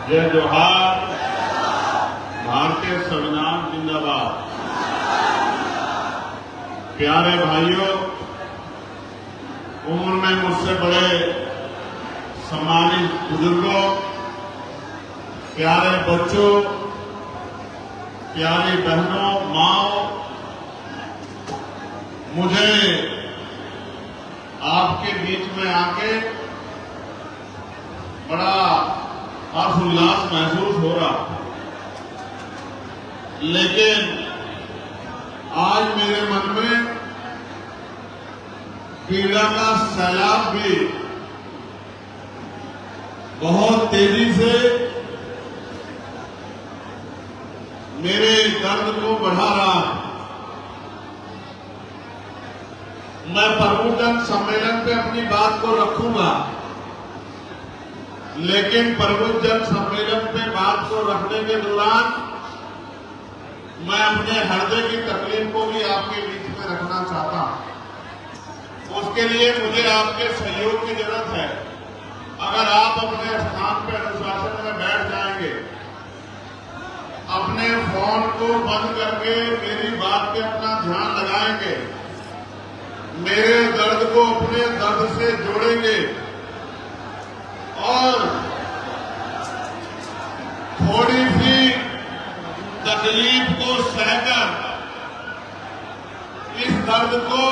जय जोहार। भारतीय संविधान जिंदाबाद। प्यारे भाइयों, उम्र में मुझसे बड़े सम्मानित बुजुर्गों, प्यारे बच्चों, प्यारी बहनों, माओ, मुझे आपके बीच में आके बड़ा हर्षोल्लास महसूस हो रहा, लेकिन आज मेरे मन में पीड़ा का सैलाब भी बहुत तेजी से मेरे दर्द को बढ़ा रहा है। मैं प्रबुद्ध सम्मेलन पे अपनी बात को रखूंगा, लेकिन प्रबुद्ध सम्मेलन पे बात को रखने के दौरान मैं अपने हृदय की तकलीफ को भी आपके बीच में रखना चाहता हूं। उसके लिए मुझे आपके सहयोग की जरूरत है। अगर आप अपने स्थान पर अनुशासन में बैठ जाएंगे, अपने फोन को बंद करके मेरी बात पे अपना ध्यान लगाएंगे, मेरे दर्द को अपने दर्द से जोड़ेंगे और थोड़ी सी तकलीफ को सहकर इस दर्द को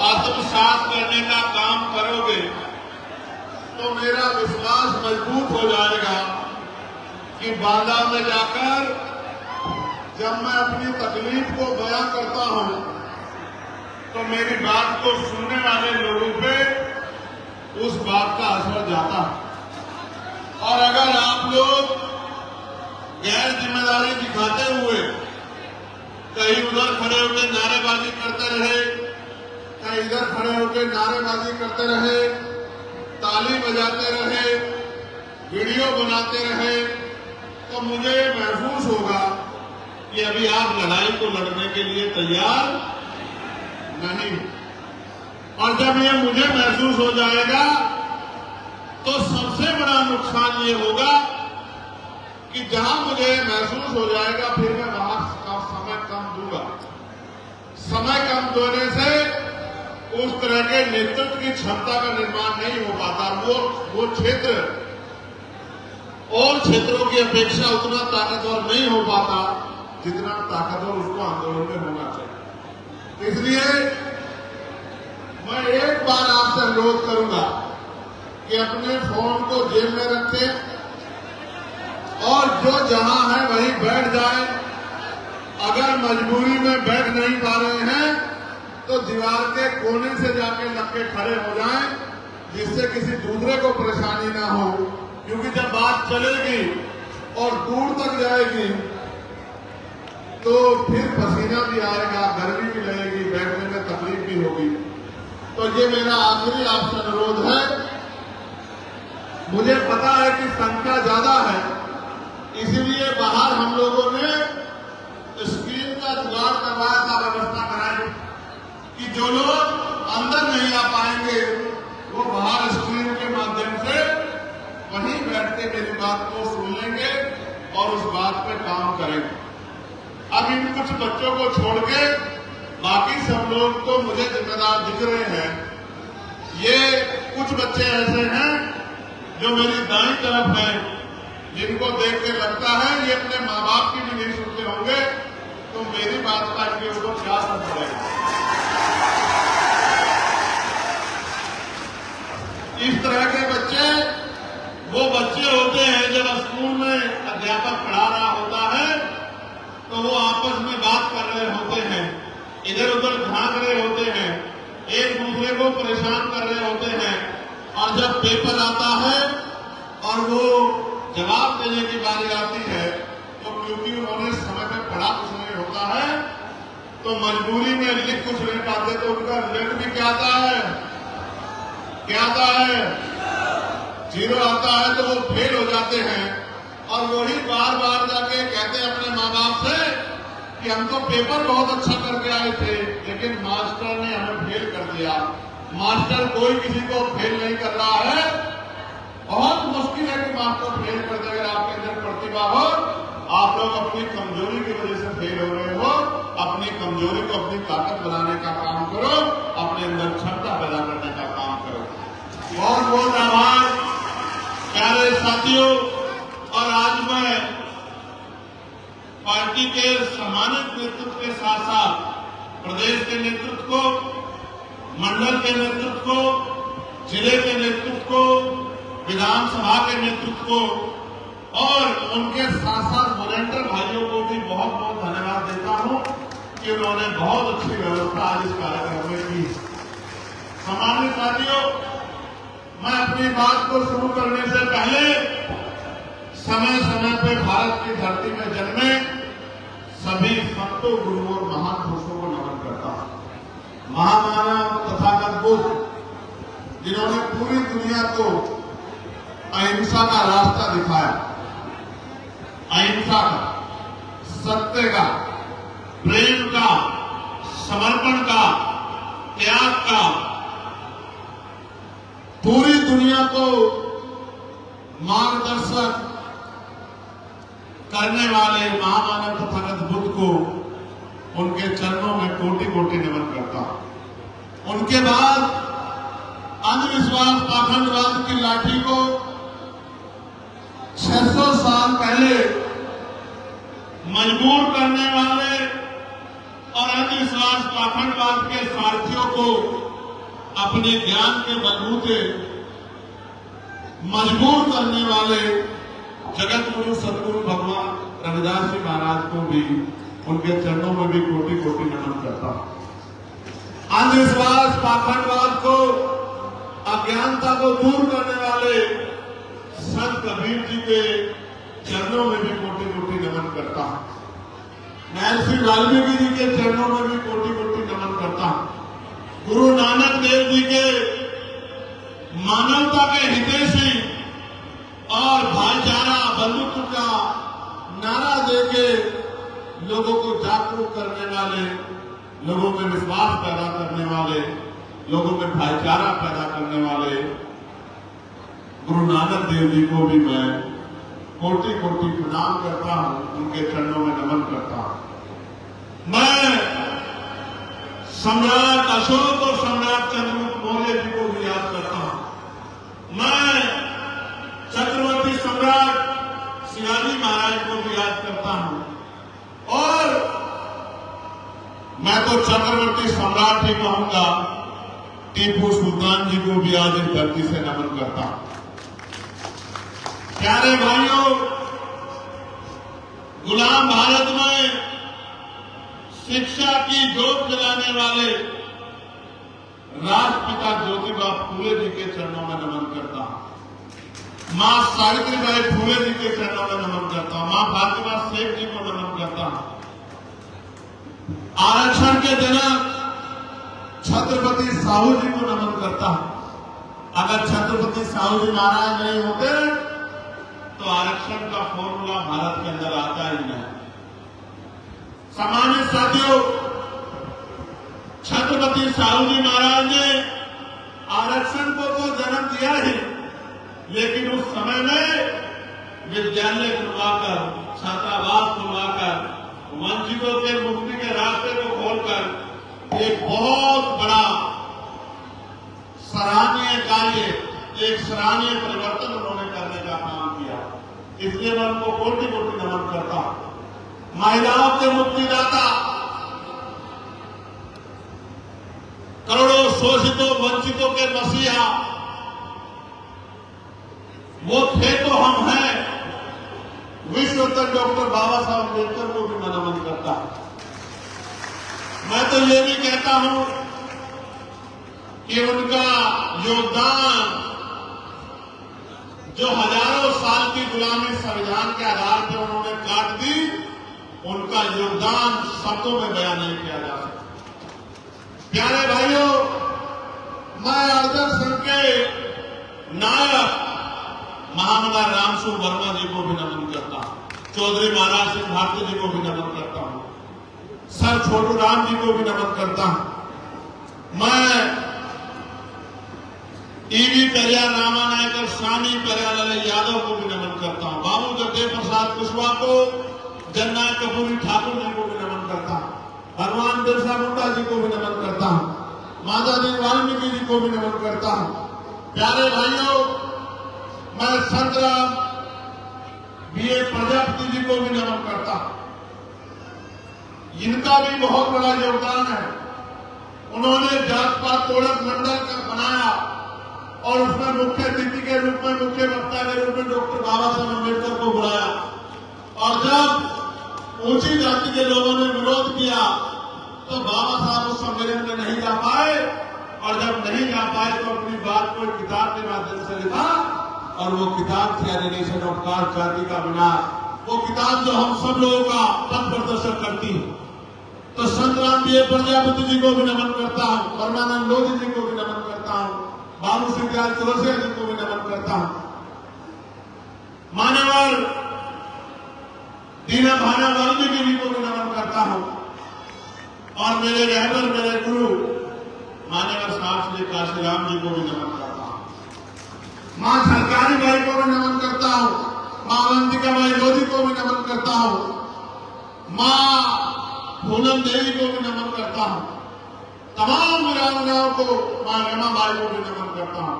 आत्मसात करने का काम करोगे, तो मेरा विश्वास मजबूत हो जाएगा कि बांदा में जाकर जब मैं अपनी तकलीफ को बयां करता हूं, तो मेरी बात को सुनने वाले लोगों पे उस बात का असर जाता है। और अगर आप लोग गैर जिम्मेदारी दिखाते हुए कहीं उधर खड़े होकर नारेबाजी करते रहे, कहीं इधर खड़े होकर नारेबाजी करते रहे, ताली बजाते रहे, वीडियो बनाते रहे, तो मुझे महसूस होगा कि अभी आप लड़ाई को लड़ने के लिए तैयार नहीं। और जब ये मुझे महसूस हो जाएगा, तो सबसे बड़ा नुकसान ये होगा कि जहां मुझे महसूस हो जाएगा, फिर मैं वहां का समय कम दूंगा। समय कम देने से उस तरह के नेतृत्व की क्षमता का निर्माण नहीं हो पाता। वो क्षेत्र और क्षेत्रों की अपेक्षा उतना ताकतवर नहीं हो पाता जितना ताकतवर उसको आंदोलन में होना चाहिए। इसलिए मैं एक बार आपसे अनुरोध करूंगा कि अपने फोन को जेब में रखें और जो जहां है वहीं बैठ जाए। अगर मजबूरी में बैठ नहीं पा रहे हैं तो दीवार के कोने से जाके लग के खड़े हो जाएं, जिससे किसी दूसरे को परेशानी ना हो। क्योंकि जब बात चलेगी और दूर तक जाएगी तो फिर पसीना भी आएगा, गर्मी भी लगेगी, बैठने में तकलीफ भी होगी। तो ये मेरा आखिरी आपसे अनुरोध है। मुझे पता है कि संख्या ज्यादा है, इसीलिए बाहर हम लोगों ने स्क्रीन का जुगाड़ करवाया था, व्यवस्था कराई कि जो लोग अंदर नहीं आ पाएंगे वो बाहर स्क्रीन के माध्यम से वहीं बैठ के मेरी बात को सुन लेंगे और उस बात पे काम करेंगे। अब इन कुछ बच्चों को छोड़ के बाकी सब लोग तो मुझे जिम्मेदार दिख रहे हैं। ये कुछ बच्चे ऐसे हैं जो मेरी दाईं तरफ हैं, जिनको देख के लगता है ये अपने माँ बाप की भी नहीं सुनते होंगे, तो मेरी बात का इनके ऊपर क्या असर पड़ेगा। इस तरह के बच्चे वो बच्चे होते हैं जब स्कूल में अध्यापक पढ़ा रहा होता है तो वो आपस में बात कर रहे होते हैं, इधर उधर झांक रहे होते हैं, एक दूसरे को परेशान कर रहे होते हैं। और जब पेपर आता है और वो जवाब देने की बारी आती है, तो क्योंकि उन्होंने समय पे पढ़ा कुछ नहीं होता है, तो मजबूरी में लिख कुछ नहीं पाते, तो उनका रिजल्ट भी क्या आता है, क्या आता है, 0 आता है। तो वो फेल हो जाते हैं और वही बार बार जाके कहते हैं अपने माँ बाप से कि हम तो पेपर बहुत अच्छा करके आए थे, लेकिन मास्टर ने हमें फेल कर दिया। मास्टर कोई किसी को फेल नहीं कर रहा है। बहुत मुश्किल है कि मास्टर फेल कर दे अगर आपके अंदर प्रतिभा हो, आप लोग अपनी कमजोरी की वजह से फेल हो रहे हो। अपनी कमजोरी को अपनी ताकत बनाने का काम करो, अपने अंदर क्षमता पैदा करने का काम करो। बहुत बहुत आभार प्यारे साथियों। और आज मैं पार्टी के सम्मानित नेतृत्व के साथ साथ प्रदेश के नेतृत्व को, मंडल के नेतृत्व को, जिले के नेतृत्व को, विधानसभा के नेतृत्व को और उनके साथ साथ वॉलंटियर भाइयों को भी बहुत बहुत धन्यवाद देता हूं कि उन्होंने बहुत अच्छी व्यवस्था आज इस कार्यक्रम में की। सम्मानित साथियों, मैं अपनी बात को शुरू करने से पहले समय समय पर भारत की धरती में जन्मे सभी संतों, गुरुओं और महान पुरुषों को नमन करता हूं। महामानव तथागत बुद्ध, जिन्होंने पूरी दुनिया को अहिंसा का रास्ता दिखाया, अहिंसा का, सत्य का, प्रेम का, समर्पण का, त्याग का, पूरी दुनिया को मार्गदर्शक करने वाले महामानव तथागत बुद्ध को उनके चरणों में कोटि कोटि नमन करता हूं। उनके बाद अंधविश्वास, पाखंडवाद की लाठी को 600 साल पहले मजबूर करने वाले और अंधविश्वास, पाखंडवाद के सारथियों को अपने ज्ञान के बलबूते मजबूर करने वाले जगत गुरु सदगुरु भगवान रविदास जी महाराज को भी, उनके चरणों में भी कोटि कोटि नमन करता हूं। अंधविश्वास, पाखंडवाद को, अज्ञानता को दूर करने वाले संत कबीर जी के चरणों में भी कोटि कोटि नमन करता हूं। महर्षि वाल्मीकि जी के चरणों में भी कोटि कोटि नमन करता हूं। गुरु नानक देव जी के मानवता के हितैषी और भाईचारा, बंधुत्व का नारा देके लोगों को जागरूक करने वाले, लोगों में विश्वास पैदा करने वाले, लोगों में भाईचारा पैदा करने वाले गुरु नानक देव जी को भी मैं कोटि कोटि प्रणाम करता हूं, उनके चरणों में नमन करता हूं। मैं सम्राट अशोक और सम्राट चंद्रगुप्त मौर्य जी को भी याद करता हूं। मैं चक्रवर्ती सम्राट शिवाजी महाराज को भी याद करता हूं। और मैं तो चक्रवर्ती सम्राट ही कहूंगा, टीपू सुल्तान जी को भी आज इस धरती से नमन करता हूं। प्यारे भाइयों, गुलाम भारत में शिक्षा की जोत जलाने वाले राष्ट्रपिता ज्योतिबा फूले जी के चरणों में नमन करता हूं। मां सावित्रीबाई फूले जी के चरणों में नमन करता हूं। मां फातिमा शेख जी को नमन करता हूं। आरक्षण के जनक छत्रपति साहू जी को नमन करता हूं। अगर छत्रपति साहू जी महाराज नहीं होते तो आरक्षण का फॉर्मूला भारत के अंदर आता ही नहीं। सम्मानित साथियों, छत्रपति साहू जी महाराज ने आरक्षण को तो जन्म दिया ही, लेकिन उस समय में विद्यालय खुलवाकर, छात्रावास खुलवाकर, वंचितों के मुक्ति के रास्ते को खोलकर एक बहुत बड़ा सराहनीय कार्य, एक सराहनीय परिवर्तन उन्होंने करने का काम किया। इसलिए मैं उनको कोटि कोटि नमन करता हूं। महिलाओं के मुक्तिदाता, करोड़ों शोषितों, वंचितों के मसीहा वो थे तो हम हैं। विश्व तक डॉक्टर बाबा साहब अम्बेडकर को भी मैं नमन करता हूं। मैं तो ये भी कहता हूं कि उनका योगदान, जो हजारों साल की गुलामी संविधान के आधार पर उन्होंने काट दी, उनका योगदान शब्दों में बयान नहीं किया जा सकता। प्यारे भाइयों, मैं आदर्श संघ के नायक महामना रामसु वर्मा जी को भी नमन करता हूं। चौधरी महाराज सिंह भारती जी को भी नमन करता हूं। सर छोटू राम जी को भी नमन करता हूं। मैं ईवी पेरियार रामानायक और स्वामी पेरियार यादव को भी नमन करता हूं। बाबू जगदेव प्रसाद जननायक कर्पूरी ठाकुर जी को भी नमन करता हूं, भगवान बिरसा मुंडा जी को भी नमन करता हूं, माता दी वाल्मीकि जी को भी नमन करता हूं। प्यारे भाइयों, मैं संतराम बीए प्रजापति जी को भी नमन करता हूं। इनका भी बहुत बड़ा योगदान है। उन्होंने जात पात तोड़क मंडल का बनाया और उसमें मुख्य अतिथि के रूप में, मुख्य वक्ता के रूप में डॉक्टर बाबा साहब अम्बेडकर को बुलाया। और जब ऊंची जाति के लोगों ने विरोध किया तो बाबा साहब उस सम्मेलन में नहीं जा पाए, और जब नहीं जा पाए तो अपनी बात को किताब के माध्यम से लिखा, और वो किताब थी एलिनेशन ऑफ कास्ट, जाति का विनाश। वो किताब जो हम सब लोगों का पथ प्रदर्शन करती है। तो संतराम बीए प्रजापति जी को भी नमन करता हूं, परमानंद लोधी जी को भी नमन करता हूं, बाबू सिंह चौरसिया जी को भी नमन करता हूं, मान्यवर दीना भाना वाल्मीकि जी को भी नमन करता हूं, और मेरे रहबर, मेरे गुरु मान्यवर साहब श्री काशीराम जी को भी नमन करता हूं, मां सरकारी भाई को भी नमन करता हूं, मां अवंतिका भाई लोधी को भी नमन करता हूं, मां पूनम देवी को भी नमन करता हूं, तमाम वीरांगनाओं को, मां रमा बाई को भी नमन करता हूं,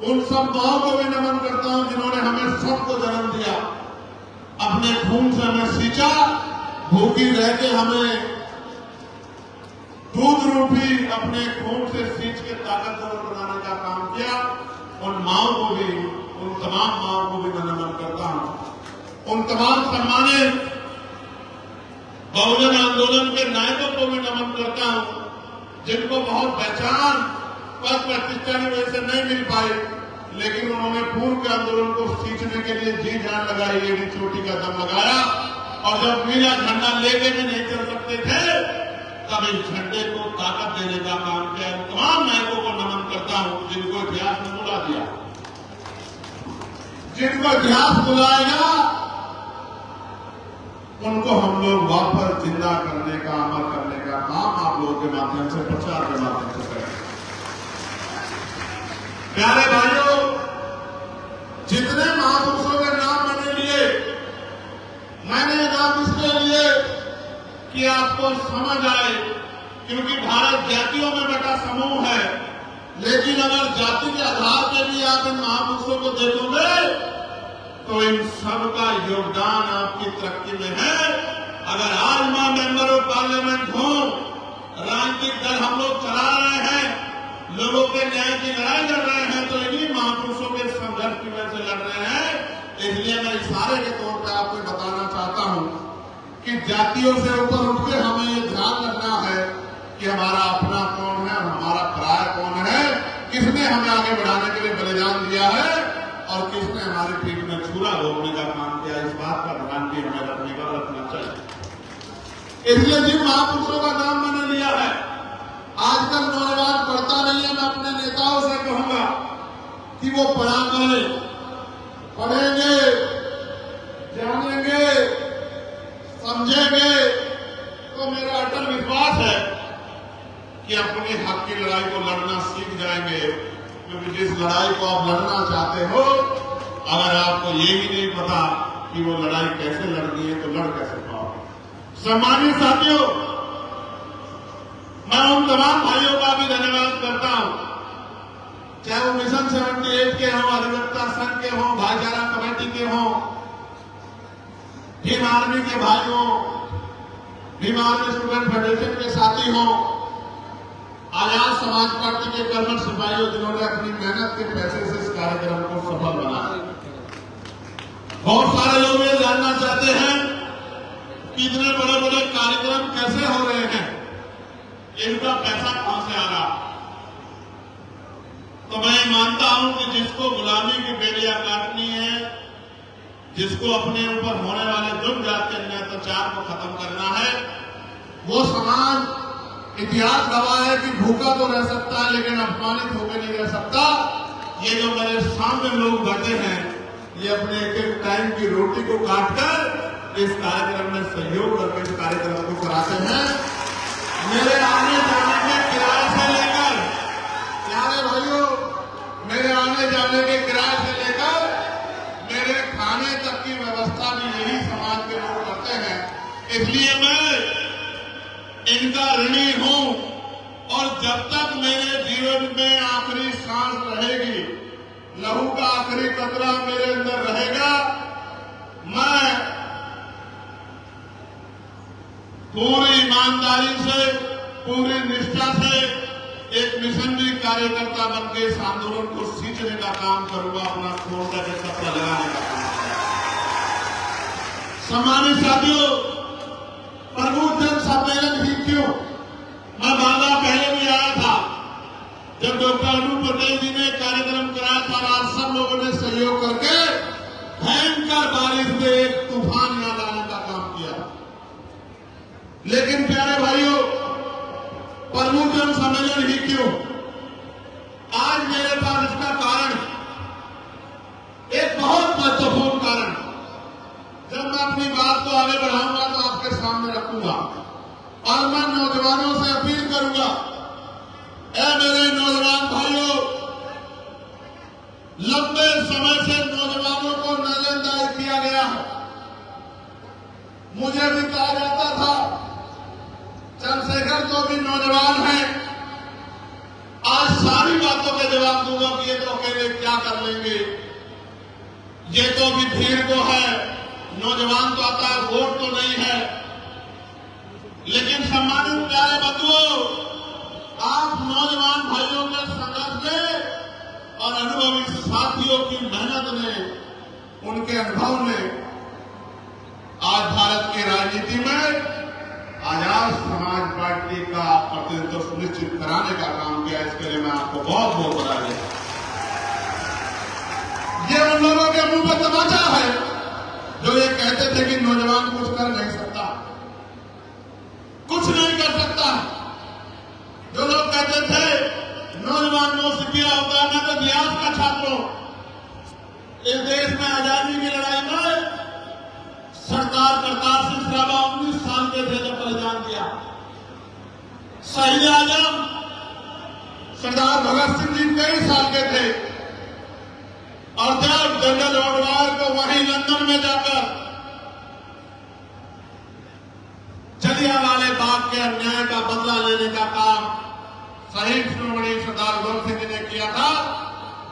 उन सब माओं को भी नमन करता हूं जिन्होंने हमें सबको जन्म दिया, अपने खून से हमें सींचा, भूखी रह के हमें दूध रूपी अपने खून से सींच के ताकतवर बनाने का काम किया। उन माओं को भी, उन तमाम माओं को भी मैं नमन करता हूं। उन तमाम सम्मानित बहुजन आंदोलन के नायकों को भी नमन करता हूं, जिनको बहुत पहचान पद प्रतिष्ठा की वजह से नहीं मिल पाई, लेकिन उन्होंने पूर्व के आंदोलन को सींचने के लिए जी जान लगाई, एड़ी चोटी का दम लगाया, और जब नीला झंडा लेके भी नहीं चल सकते थे तब इस झंडे को ताकत देने का काम किया। तमाम नायकों को नमन करता हूं जिनको इतिहास ने बुला दिया, जिनको इतिहास बुलाएगा उनको हम लोग वापस जिंदा करने का, अमर करने का काम आप लोगों के माध्यम से, प्रचार के माध्यम से करें। प्यारे भाइयों, जितने महापुरुषों के नाम मैंने लिए, मैंने नाम इसलिए लिए कि आपको समझ आए, क्योंकि भारत जातियों में बटा समूह है, लेकिन अगर जाति के आधार पर भी आप इन महापुरुषों को देखोगे तो इन सब का योगदान आपकी तरक्की में है। अगर आज मां मेंबर ऑफ पार्लियामेंट हो, राजनीतिक दल हम लोग चला रहे हैं, लोगों के न्याय की लड़ाई लड़ रहे हैं, तो इन्हीं महापुरुषों के संघर्ष की वजह से लड़ रहे हैं। इसलिए मैं इशारे के तौर पर आपको बताना चाहता हूं कि जातियों से ऊपर उठ के हमें ये ध्यान रखना है कि हमारा अपना कौन है, हमारा पराया कौन है, किसने हमें आगे बढ़ाने के लिए बलिदान दिया है और किसने हमारी पीठ में छुरा रोकने का काम किया। इस बात का ध्यान भी हमें रखना चाहिए। इसलिए जिन महापुरुषों का नाम मैंने लिया है, आजकल नौजवान पढ़ता नहीं है, मैं अपने नेताओं से कहूंगा कि वो पढ़ा करें, पढ़ेंगे, जानेंगे, समझेंगे, तो मेरा अटल विश्वास है कि अपने हक की लड़ाई को लड़ना सीख जाएंगे। क्योंकि जिस लड़ाई को आप लड़ना चाहते हो, अगर आपको ये भी नहीं पता कि वो लड़ाई कैसे लड़नी है, तो लड़ कैसे पाओगे। सम्मानित साथियों, मैं उन तमाम भाइयों का भी धन्यवाद करता हूं, चाहे वो मिशन 78 के हों, अधिवक्ता संघ के हों, भाईचारा कमेटी के हों, भीम आर्मी के भाई हों, भीम आर्मी स्टूडेंट फेडरेशन के साथी हों, आजाद समाज पार्टी के कर्मठ सिपाहियों जिन्होंने अपनी मेहनत के पैसे से इस कार्यक्रम को सफल बनाया। बहुत सारे लोग ये जानना चाहते हैं कि इतने बड़े बड़े कार्यक्रम कैसे हो रहे हैं, इनका पैसा कहां से आ रहा। तो मैं मानता हूं कि जिसको गुलामी की बेड़ियां काटनी है, जिसको अपने ऊपर होने वाले जुर्म जाति अन्याय अत्याचार को खत्म करना है, वो समाज इतिहास गवाह है कि भूखा तो रह सकता है लेकिन अपमानित होकर नहीं रह सकता। ये जो मेरे सामने लोग बैठे हैं, ये अपने एक एक टाइम की रोटी को काटकर इस कार्यक्रम में सहयोग करके इस कार्यक्रम को कराते हैं। मेरे आने जाने के किराए से लेकर, प्यारे भाइयों, मेरे आने जाने के किराए से लेकर मेरे खाने तक की व्यवस्था भी यही समाज के लोग करते हैं। इसलिए मैं इनका ऋणी हूं और जब तक मेरे जीवन में आखिरी सांस रहेगी, लहू का आखिरी कतरा मेरे अंदर रहेगा, मैं पूरी ईमानदारी से, पूरी निष्ठा से एक मिशनरी कार्यकर्ता बनकर इस आंदोलन को सींचने का काम करूंगा, अपना खून का कपड़ा लगाने का काम। सम्मानित साथियों, प्रबुद्ध जन सम्मेलन ही क्यों, मैं बांदा पहले भी आया था जब डॉक्टर अनूप पटेल जी ने कार्यक्रम कराया था। आज सब लोगों ने सहयोग करके भयंकर बारिश में एक तूफान यहां लाने का काम किया। लेकिन प्यारे भाइयों, प्रमुख जन सम्मेलन ही क्यों, आज मेरे पास इसका कारण, एक बहुत महत्वपूर्ण कारण, जब मैं अपनी बात को आगे बढ़ाऊंगा तो आपके सामने रखूंगा और मैं नौजवानों से अपील करूंगा, ऐ मेरे नौजवान भाइयों, लंबे समय से नौजवानों को नजरअंदाज किया गया है। मुझे भी कहा जाता था चंद्रशेखर तो भी नौजवान है, आज सारी बातों के जवाब दूंगा कि ये तो अकेले क्या कर लेंगे, ये तो भी भीड़ को है, नौजवान तो आता है, वोट तो नहीं है। लेकिन सम्मानित प्यारे बंधुओं, आप नौजवान भाइयों के संघर्ष में और अनुभवी साथियों की मेहनत ने, उनके अनुभव ने आज भारत की राजनीति में आजाद समाज पार्टी का प्रतिनिधित्व सुनिश्चित कराने का काम किया। इसके लिए मैं आपको बहुत बहुत बधाई देता हूं। ये उन लोगों के मुंह पर तमाचा है जो ये कहते थे कि नौजवान कुछ कर नहीं सकता, कुछ नहीं कर सकता। जो लोग कहते थे नौजवान नौसिखिया होता है, मैं तो इतिहास का छात्र हूं। इस देश में आजादी की लड़ाई में सरदार करतार सिंह सराभा 19 साल के थे जब बलिदान दिया। शहीद आजम सरदार भगत सिंह जी 23 साल के थे और जब जनरल ओडवाल को वहीं लंदन में जाकर जलियांवाले बाग के अन्याय का बदला लेने का काम शहीद शिरोमणि सरदार भगत सिंह जी ने किया था,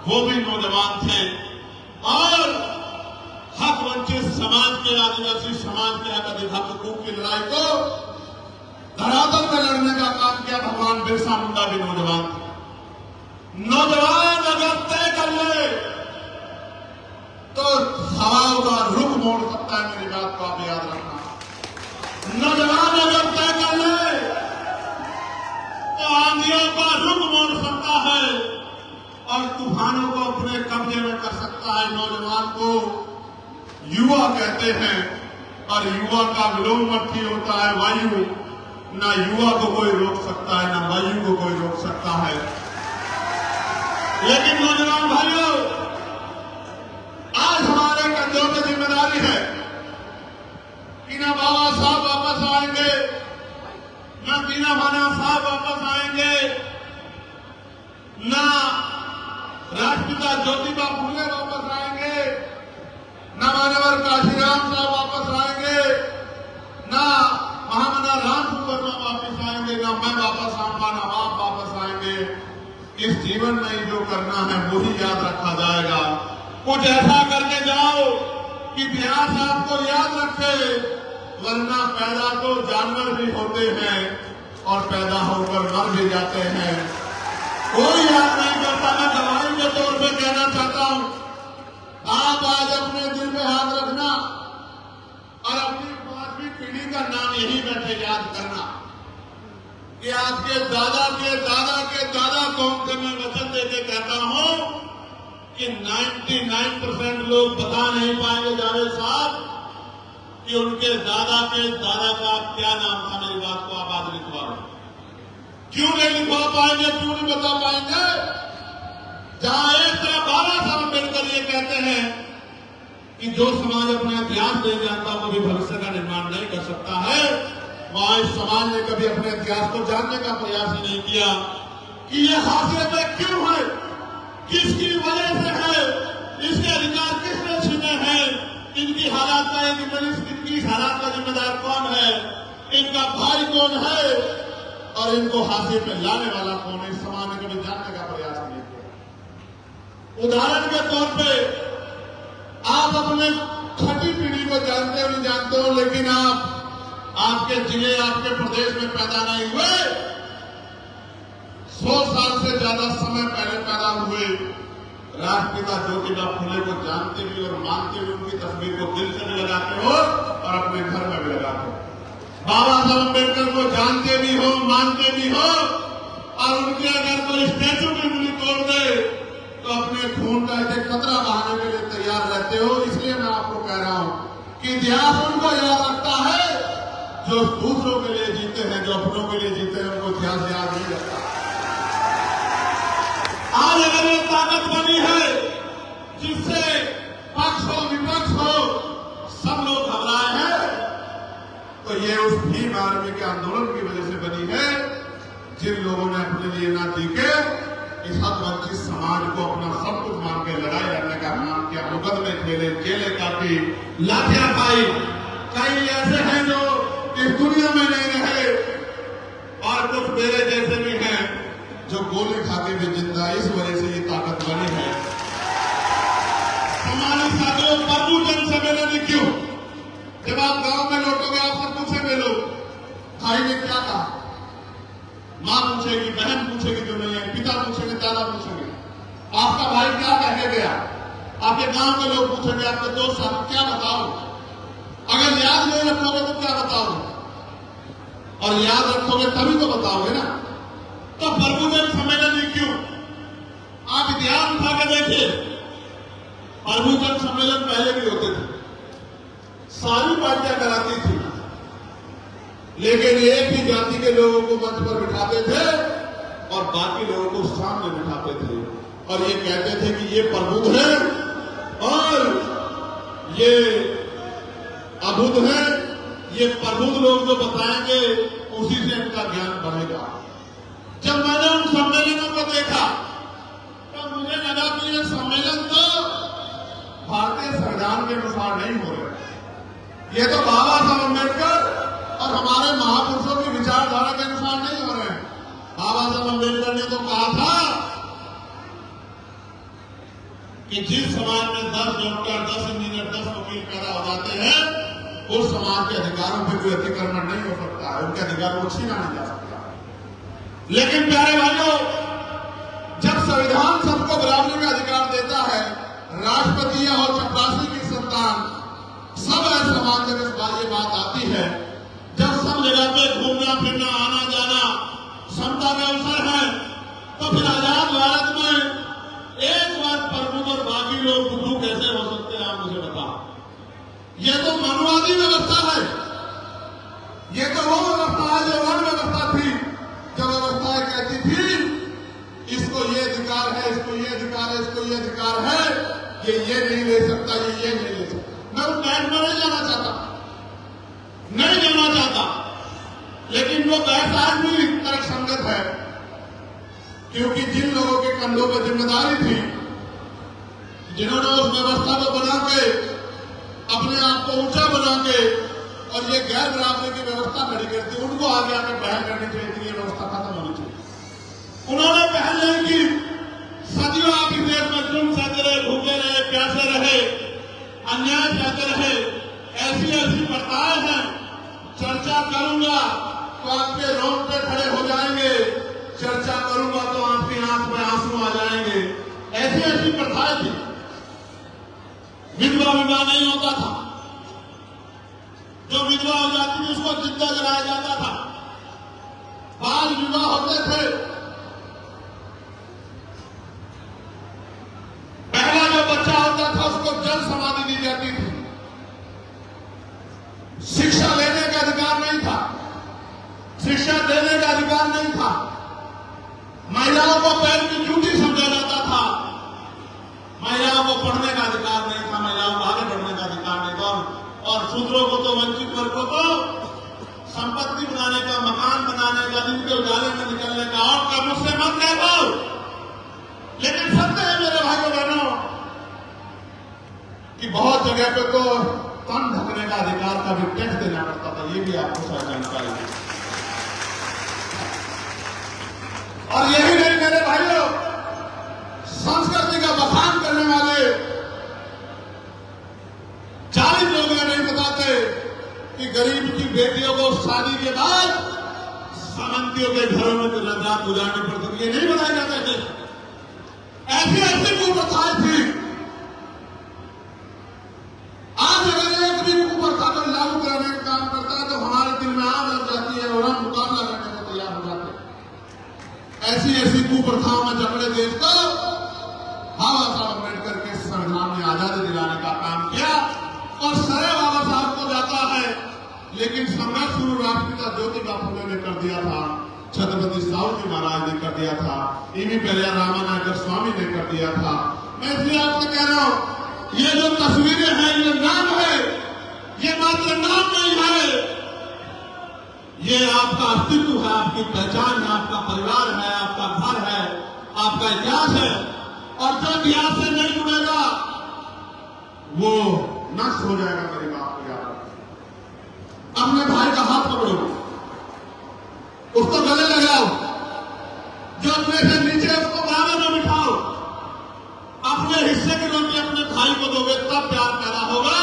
वो भी नौजवान थे और हक वंचित समाज के, आदिवासी समाज के हक अधिकार हकूक की लड़ाई को धरातल में लड़ने का काम किया। भगवान बिरसा मुंडा भी नौजवान थे। नौजवान अगर तय कर ले तो हवाओं का रुख मोड़ सकता है, मेरी बात को आप याद रखना। नौजवान अगर तय कर ले तो आंधियों का रुख मोड़ सकता है और तूफानों को अपने कब्जे में कर सकता है। नौजवान को युवा कहते हैं और युवा का विलोमर्थी होता है वायु। ना युवा को कोई रोक सकता है, ना वायु को कोई रोक सकता है। लेकिन नौजवान भाइयों, आज हमारे कंधों पर जिम्मेदारी है कि ना बाबा साहब वापस आएंगे, ना दीना भाना साहब वापस आएंगे, ना राष्ट्रपिता ज्योतिबा फुले वापस आएंगे, ना मान्यवर काशीराम साहब वापस आएंगे, ना महामना राम सुब्रमा वापस आएंगे, ना मैं वापस आऊंगा, ना आप वापस आएंगे। इस जीवन में जो करना है वही याद रखा जाएगा। कुछ ऐसा करके जाओ कि इतिहास आपको याद रखे, वरना पैदा तो जानवर भी होते हैं और पैदा होकर मर भी जाते हैं, कोई याद नहीं करता। मैं गवाही के तौर पर कहना चाहता हूं, आप आज अपने दिल में हाथ रखना और अपनी 5वीं पीढ़ी का नाम यही बैठे याद करना कि आपके दादा के दादा के दादा कौन से। मैं वचन देके कहता हूं कि 99% लोग बता नहीं पाएंगे जावेद साहब कि उनके दादा के दादा का क्या नाम था। मेरी बात को आप आज लिखवा रहे, क्यों नहीं लिखवा पाएंगे, क्यों नहीं बता पाएंगे? जहां 112 साल अम्बेडकर ये कहते हैं कि जो समाज अपना इतिहास नहीं जानता वो भी भविष्य का निर्माण नहीं कर सकता है, वहां इस समाज ने कभी अपने इतिहास को जानने का प्रयास ही नहीं किया कि ये हासियतें क्यों है, किसकी वजह से है, इसके अधिकार किसने छीने हैं, इनकी हालात का एक इस हालात का जिम्मेदार कौन है, इनका भाई कौन है और इनको हाशिए पे लाने वाला कौन है, इस समाज ने कभी जानने का प्रयास नहीं किया। उदाहरण के तौर पे आप अपने छठी पीढ़ी को जानते हो नहीं जानते हो, लेकिन आप आपके जिले आपके प्रदेश में पैदा नहीं हुए, 100 साल से ज्यादा समय पहले पैदा हुए राष्ट्रपिता ज्योतिबा फुले को जानते भी और मानते भी, उनकी तस्वीर को दिल से भी लगाते हो और अपने घर में भी लगाते हो। बाबा साहब अम्बेडकर को जानते भी हो, मानते भी हो और उनके अगर कोई स्टैचू की उंगली तोड़ दे तो अपने खून का एक कतरा बहाने के लिए तैयार रहते हो। इसलिए मैं आपको कह रहा हूं कि इतिहास उनको याद रखता है जो दूसरों के लिए जीते हैं, जो अपनों के लिए जीते हैं, उनको इतिहास याद नहीं रखता। आज अगर ये ताकत बनी है जिससे पक्ष हो विपक्ष हो सब लोग घबराए हैं, तो ये उस भीम आर्मी के आंदोलन की वजह से बनी है, जिन लोगों ने अपने लिए ना जीके इस हकवंचित समाज को अपना सब कुछ मान के लड़ाई लड़ने का काम किया, मुकदमे खेले, जेलें काटी, लाठियां खाई। कई ऐसे हैं जो इस दुनिया में नहीं रहे और कुछ मेरे जैसे भी हैं जो गोली खाके भी जिंदा, इस वजह से ये ताकत बनी है। हमारे साथियों, प्रभु जन सम्मेलन क्यों? जब आप गांव में लौटोगे आपसे पूछेंगे लोग भाई ने क्या कहा, मां पूछेगी, बहन पूछेगी जो नहीं है, पिता पूछेंगे, दादा पूछेंगे आपका भाई क्या कह के गया, आपके गांव के लोग पूछेंगे, आपके दोस्त आप क्या बताओ, अगर याद नहीं रखोगे तो क्या बताओगे, और याद रखोगे तभी तो बताओगे ना। तो प्रभुजन सम्मेलन क्यों? आप इतिहास उठा के देखिए, प्रभुजन सम्मेलन पहले भी होते थे, सारी पार्टियां कराती थी, लेकिन एक ही जाति के लोगों को मंच पर बिठाते थे और बाकी लोगों को सामने बिठाते थे और ये कहते थे कि ये प्रबुद्ध है और ये अबुद्ध है, ये प्रबुद्ध लोग जो बताएंगे उसी से इनका ज्ञान बढ़ेगा। जब मैंने उन सम्मेलनों को देखा तो मुझे लगा कि ये सम्मेलन तो भारतीय संविधान के अनुसार नहीं हो रहे, ये तो बाबा साहब अम्बेडकर और हमारे महापुरुषों की विचारधारा के अनुसार नहीं हो रहे हैं। बाबा साहब अम्बेडकर ने तो कहा था कि जिस समाज में 10 डॉक्टर, 10 इंजीनियर, 10 वकील पैदा हो जाते हैं, उस समाज के अधिकारों पर कोई अतिक्रमण नहीं हो सकता है, उनके अधिकार को छीना नहीं जा सकता। लेकिन प्यारे भाइयों, जब संविधान सबको बराबरी का अधिकार देता है, राष्ट्रपति और चपरासी की संतान सब ऐसे समाज में ये बात आती है, जब सब जगह पे घूमना फिरना आना जाना क्षमता के अवसर है, तो फिर आजाद भारत में एक बार प्रभु और बाकी लोग बुद्धू कैसे हो सकते हैं? आप मुझे बताओ। ये तो मनुवादी व्यवस्था है, ये तो वो व्यवस्था है जो वर्ण व्यवस्था थी, जो व्यवस्थाएं कहती थी इसको ये अधिकार है, इसको ये अधिकार है, इसको ये अधिकार है, ये नहीं ले सकता, ये नहीं ले सकता। मैं उस बैठ में नहीं जाना चाहता, नहीं जाना चाहता, लेकिन वो बहस आज भी तर्कसंगत है, क्योंकि जिन लोगों के कंधों पर जिम्मेदारी थी, जिन्होंने उस व्यवस्था को बना के अपने आप को ऊंचा बना के और ये गैर बराबरी की व्यवस्था खड़ी करती, उनको आगे आकर पहल करनी चाहिए थी, ये व्यवस्था खत्म होनी चाहिए। उन्होंने पहल नहीं की, सदियों आप इस देश में जुल्म सहते रहे, भूखे रहे, प्यासे रहे, अन्याय सहते रहे, ऐसी ऐसी प्रथाएं हैं, चर्चा करूंगा तो आपके रोंगटे खड़े हो जाएंगे, चर्चा करूंगा तो आपकी आंख में आंसू आ जाएंगे। ऐसी ऐसी प्रथाएं थी, विधवा विवाह नहीं होता था, जो विधवा हो जाती थी उसको जिंदा जलाया जाता था, बाल विवाह होते थे, पहला जो बच्चा होता था उसको जल समाधि दी जाती थी, शिक्षा लेने का अधिकार नहीं था, शिक्षा देने का अधिकार नहीं था, महिलाओं को पैर की जूती समझा जाता था, महिलाओं को पढ़ने का अधिकार नहीं था, महिलाओं को आगे बढ़ने का अधिकार नहीं था, और शूद्रों को तो, वंचित वर्गों को संपत्ति बनाने का, मकान बनाने का, जिनके उजाले में निकलने का, और का मुझसे मत कह पाओ। लेकिन सत्य है मेरे भाइयों बहनों कि बहुत जगह पे तो तन ढकने का अधिकार का भी टैक्स देना पड़ता था। ये भी आपको शायद जानकारी है। और यही नहीं मेरे भाइयों, संस्कृति का बखान करने वाले 40 लोग नहीं बताते कि गरीब की बेटियों को शादी के बाद सामंतियों के घरों में तो रात गुजारनी पड़ती थी, ये नहीं बताए जाते थे। ऐसी ऐसी कुप्रथाएं थी। आज अगर एक भी कुप्रथा को लागू कराने का काम करता है तो हमारे दिल में आग लग जाती है और हम मुकाबला करने को तैयार हो जाते हैं। ऐसी ऐसी कुप्रथाओं में जकड़े देश को बाबा साहब अम्बेडकर के संविधान में आजादी दिलाने का काम किया और श्रेय बाबा साहब को जाता है, लेकिन संघर्ष शुरू राष्ट्रपिता ज्योतिबा फुले ने कर दिया था, छत्रपति साहू जी महाराज ने कर दिया था, ईवी पहले रामानायकर स्वामी ने कर दिया था। मैं इसलिए आपसे कह रहा हूं, ये जो तस्वीरें हैं, ये नाम है, ये मात्र नाम नहीं है, ये आपका अस्तित्व है, आपकी पहचान है, आपका परिवार है, आपका घर है, आपका इतिहास है। और जो इतिहास से नहीं जुड़ेगा वो नष्ट हो जाएगा। मेरी बात को याद रखो। अपने भाई का हाथ पकड़ो, उसको गले लगाओ, जो अपने से नीचे उसको बराबर में बिठाओ। अपने हिस्से की रोटी अपने भाई को दोगे तब प्यार पैदा होगा।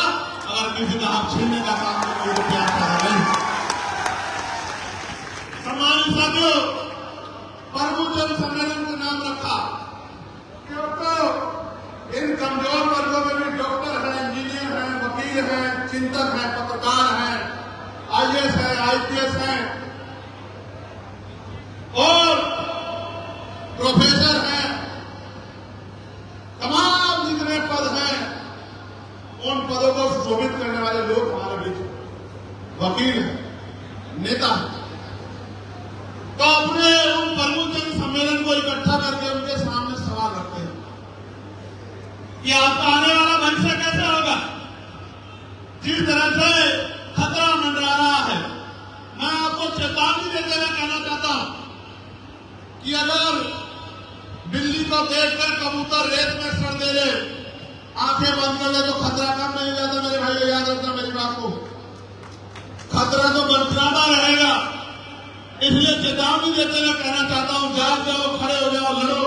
अगर किसी का हाथ छीनने का काम करोगे तो प्यार पैदा नहीं। सम्मानित साथियों, प्रभुजन सम्मेलन का नाम रखा क्योंकि इन कमजोर वर्गों में भी डॉक्टर हैं, इंजीनियर हैं, वकील हैं, चिंतक हैं, पत्रकार हैं, आईएएस है, आईपीएस हैं और प्रोफेसर हैं। तमाम जितने पद हैं, उन पदों को सुशोभित करने वाले लोग हमारे बीच वकील हैं, नेता हैं। तो अपने उन प्रमुख सम्मेलन को इकट्ठा करके उनके सामने सवाल रखते हैं कि आपका आने वाला भविष्य कैसे होगा। जिस तरह से खतरा मंडरा रहा है, मैं आपको चेतावनी देते हुए कहना चाहता हूं कि अगर बिल्ली को देखकर कबूतर रेत में सड़ दे ले, आंखें बंद कर ले तो खतरा कम नहीं जाता। मेरे भाई याद रखना मेरी बात को, खतरा तो बरकरार रहेगा। इसलिए चेतावनी देते हुए कहना चाहता हूं, जाग जाओ, खड़े हो जाओ, लड़ो।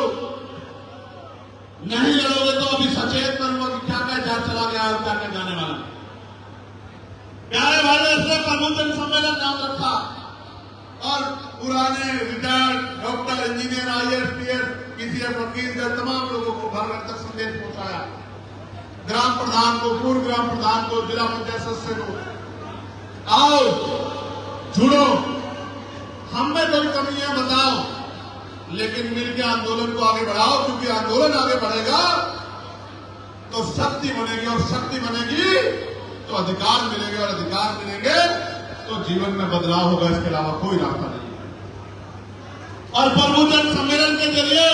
नहीं लड़ोगे तो अभी सचेत करूंगा कि क्या क्या जान चला गया और क्या क्या जाने वाला। प्यारे भाई, इसलिए प्रबंधन सम्मेलन नाम रखा और पुराने retired doctor, engineer, IAS, PS, किसी वकील के तमाम लोगों को घर घर तक संदेश पहुंचाया। ग्राम प्रधान को, पूर्व ग्राम प्रधान को, जिला पंचायत सदस्य को, आओ जुड़ो, हम में कोई कमी है बताओ, लेकिन मिलकर आंदोलन को आगे बढ़ाओ। क्योंकि आंदोलन आगे बढ़ेगा तो शक्ति बनेगी और शक्ति बनेगी तो अधिकार मिलेंगे और अधिकार मिलेंगे तो जीवन में बदलाव होगा। इसके अलावा कोई रास्ता नहीं है। और प्रबुद्धन सम्मेलन के जरिए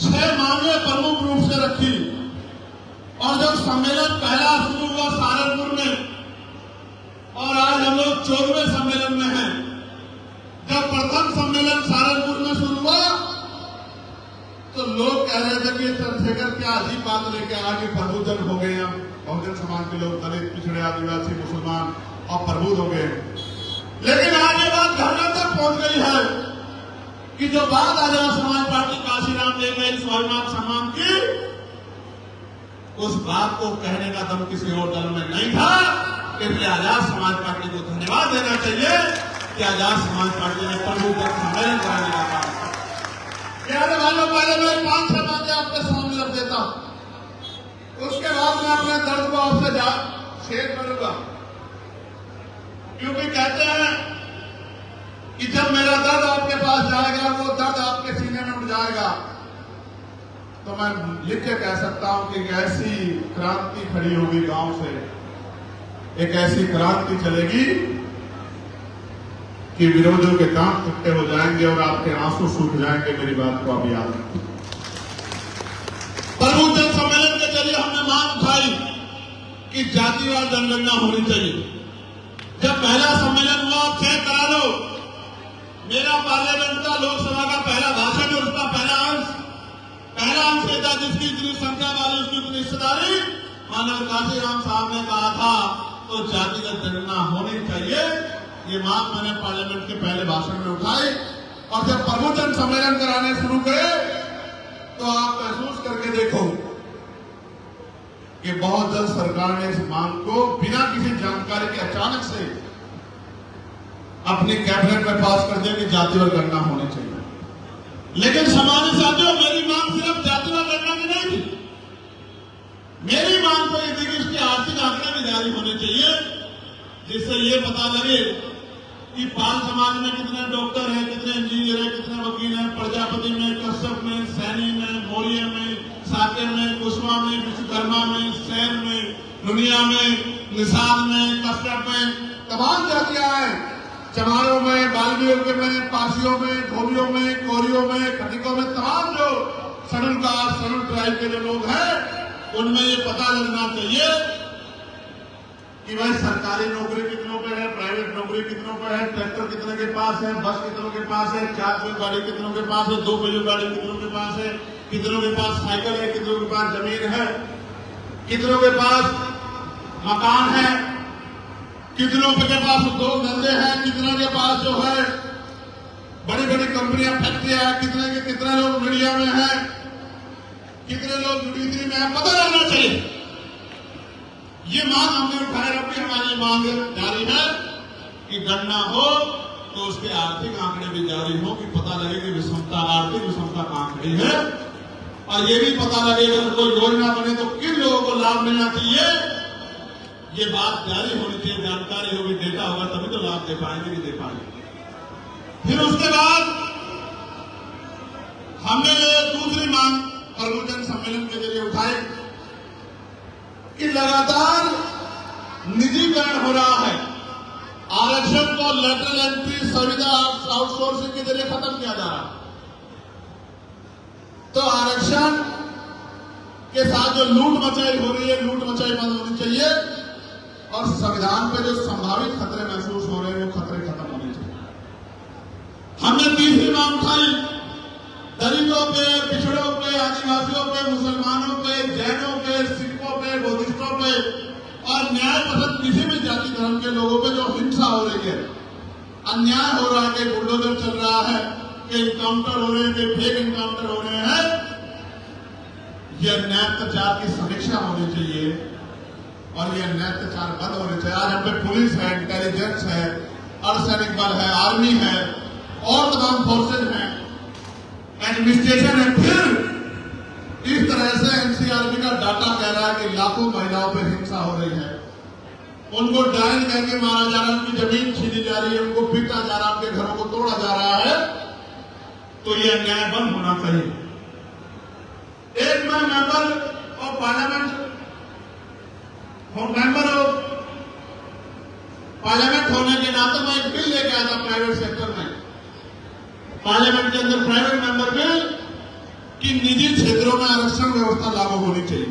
6 मांगे प्रमुख रूप से रखी और जब सम्मेलन पहला शुरू हुआ सहारनपुर में और आज हम लोग 14वें सम्मेलन में हैं। जब प्रथम सम्मेलन सहारनपुर में शुरू हुआ तो लोग कह रहे थे कि चंद्रशेखर क्या अजीब बात लेके आगे प्रबुद्धन हो गए, हम बहुजन समाज के लोग, दलित, पिछड़े, आदिवासी, मुसलमान और प्रबुद्ध हो गए। लेकिन आज ये बात घर घर तक पहुंच गई है कि जो बात आजाद समाज पार्टी काशीराम ले गए स्वाभिमान सम्मान की, उस बात को कहने का दम किसी और दल में नहीं था। इसलिए आजाद समाज पार्टी को धन्यवाद देना चाहिए कि आजाद समाज पार्टी ने प्रबुद्धन सम्मेलन कराने का काम किया। प्यारे भाइयों, पहले मैं 5-6 बातें आपके सामने रख देता हूं, उसके बाद मैं अपने दर्द को आपसे शेयर करूंगा। क्योंकि कहते हैं कि जब मेरा दर्द आपके पास जाएगा, वो दर्द आपके सीने में उठ जाएगा, तो मैं लिख के कह सकता हूं कि एक ऐसी क्रांति खड़ी होगी गांव से, एक ऐसी क्रांति चलेगी कि विरोधियों के काम टुकटे हो जाएंगे और आपके आंसू सूख जाएंगे। मेरी बात को आप याद रखें। प्रबुद्धन सम्मेलन के जरिए हमने मांग उठाई कि जातिवार जनगणना होनी चाहिए। जब पहला सम्मेलन हुआ, आप चेक करा लो, मेरा पार्लियामेंट का लोकसभा का पहला भाषण और उसका पहला अंश ये था, जिसकी इतनी संख्या वाली उसकी इतनी हिस्सेदारी मानव काशीराम साहब ने कहा था तो जातिगत गणना होनी चाहिए। ये मांग मैंने पार्लियामेंट के पहले भाषण में उठाई और जब प्रबोधन सम्मेलन कराने शुरू करे तो आप महसूस करके देखो कि बहुत जल्द सरकार ने इस मांग को बिना किसी जानकारी के अचानक से अपनी कैबिनेट में पास कर दिया कि जातिगत गणना होनी चाहिए। लेकिन सामान्य साथियों, मेरी मांग सिर्फ जातिगत गणना की नहीं थी। मेरी मांग तो ये थी कि इसके आर्थिक आंकड़े भी जारी होने चाहिए, जिससे ये पता लगे कि पाल समाज में कितने डॉक्टर हैं, कितने इंजीनियर हैं, कितने वकील हैं, प्रजापति में, कश्यप में, सैनी में, मौर्य में, साकेर में, कुशवा में, विश्वकर्मा में, सैन में, दुनिया में, निषाद में, कश्यप में, तमाम जातियां हैं। चमारों में, बाल्मीकियों में, पारसियों में, धोबियों में, कोरियों में, खटिकों में, तमाम जो शेड्यूल कास्ट, शेड्यूल ट्राइब के जो लोग हैं, उनमें ये पता लगना चाहिए कि भाई सरकारी नौकरी कितनों पे है, प्राइवेट नौकरी कितनों पे है, ट्रैक्टर कितने के पास है, बस कितनों के पास है, 4 पहियों गाड़ी कितनों के पास है, 2 पहियों गाड़ी कितनों के पास है, कितनों के पास साइकिल है, कितनों के पास जमीन है, कितनों के पास मकान है, कितनों के पास उद्योग धंधे हैं, कितनों के पास जो है बड़ी बड़ी कंपनियां, फैक्ट्रियां, कितने के कितने लोग मीडिया में हैं, कितने लोग जुडिशरी में हैं, पता लगना चाहिए। ये मांग हमने उठाए रखी, हमारी मांग जारी है कि गणना हो तो उसके आर्थिक आंकड़े भी जारी हो कि पता लगे कि विषमता, आर्थिक विषमता कहां खड़ी है, और ये भी पता लगे कि अगर कोई योजना बने तो किन लोगों को लाभ मिलना चाहिए। ये बात जारी होनी चाहिए, जानकारी होगी, डेटा होगा तभी तो लाभ दे पाएंगे, नहीं दे पाएंगे। फिर उसके बाद हमने दूसरी मांग प्रबोधन सम्मेलन के जरिए उठाई कि लगातार निजीकरण हो रहा है, आरक्षण को लेटरल एंट्री सुविधा आउटसोर्सिंग के जरिए खत्म किया जा रहा है। तो आरक्षण के साथ जो लूट मचाई हो रही है, लूट मचाई बंद होनी चाहिए, और संविधान पे जो संभावित खतरे महसूस हो रहे हैं वो खतरे खत्म होने चाहिए। हमने तीसरी मांग उठाई, दलितों पे, पिछड़ों पे, आदिवासियों पे, मुसलमानों पे, जैनों पे, सिखों पे, बौद्धिस्टों पे और न्याय पसंद किसी भी जाति धर्म के लोगों पे जो हिंसा हो रही है, अन्याय हो रहा है, कि बुलडोजर चल रहा है, कि इनकाउंटर हो रहे हैं, कि फेक इनकाउंटर हो रहे हैं, यह न्यायात्याचार की समीक्षा होनी चाहिए और यह न्यायात्याचार बंद होने चाहिए। आज हम पे पुलिस है, इंटेलिजेंस है, अर्धसैनिक बल है, आर्मी है और तमाम फोर्सेज हैं, एडमिनिस्ट्रेशन है, फिर इस तरह से एनसीआरबी का डाटा कह रहा है कि लाखों महिलाओं पर हिंसा हो रही है, उनको डायल करके मारा जा रहा है, उनकी जमीन छीनी जा रही है, उनको पीटा जा रहा है, उनके घरों को तोड़ा जा रहा है। तो यह न्याय बंद होना चाहिए। एक मैं मेंबर ऑफ पार्लियामेंट होने के नाते मैं एक बिल लेके आया था प्राइवेट सेक्टर में, पार्लियामेंट के अंदर प्राइवेट मेंबर बिल कि निजी क्षेत्रों में आरक्षण व्यवस्था लागू होनी चाहिए।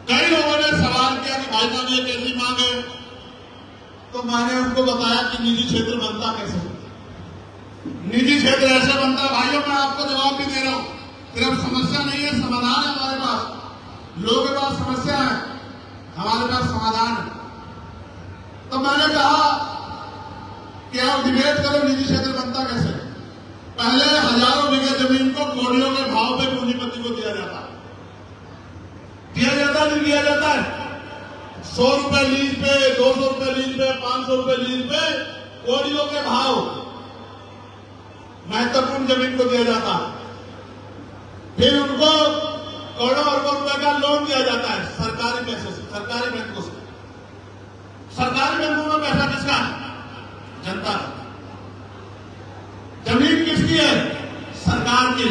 कई लोगों ने सवाल किया कि भाई साहब ये कैसी मांग है, तो मैंने उनको बताया कि निजी क्षेत्र बनता कैसे। निजी क्षेत्र ऐसे बनता, भाइयों मैं आपको जवाब भी दे रहा हूं, सिर्फ समस्या नहीं है, समाधान है हमारे पास। लोगों के पास समस्या है, हमारे पास समाधान है। तो मैंने कहा कि आप डिबेट करो निजी क्षेत्र बनता कैसे। पहले हजारों बीघे जमीन को कौड़ियों के भाव पे पूंजीपति को दिया जाता है, नहीं दिया जाता है। 100 रुपए लीज पे, 200 रुपए लीज पे, 500 रुपए लीज पे कौड़ियों के भाव महत्वपूर्ण जमीन को दिया जाता है। फिर उनको करोड़ों अरबों रुपए का लोन दिया जाता है सरकारी पैसे से, सरकारी बैंकों से। सरकारी बैंकों में पैसा किसका है? जनता का। जमीन किसकी है? सरकार की।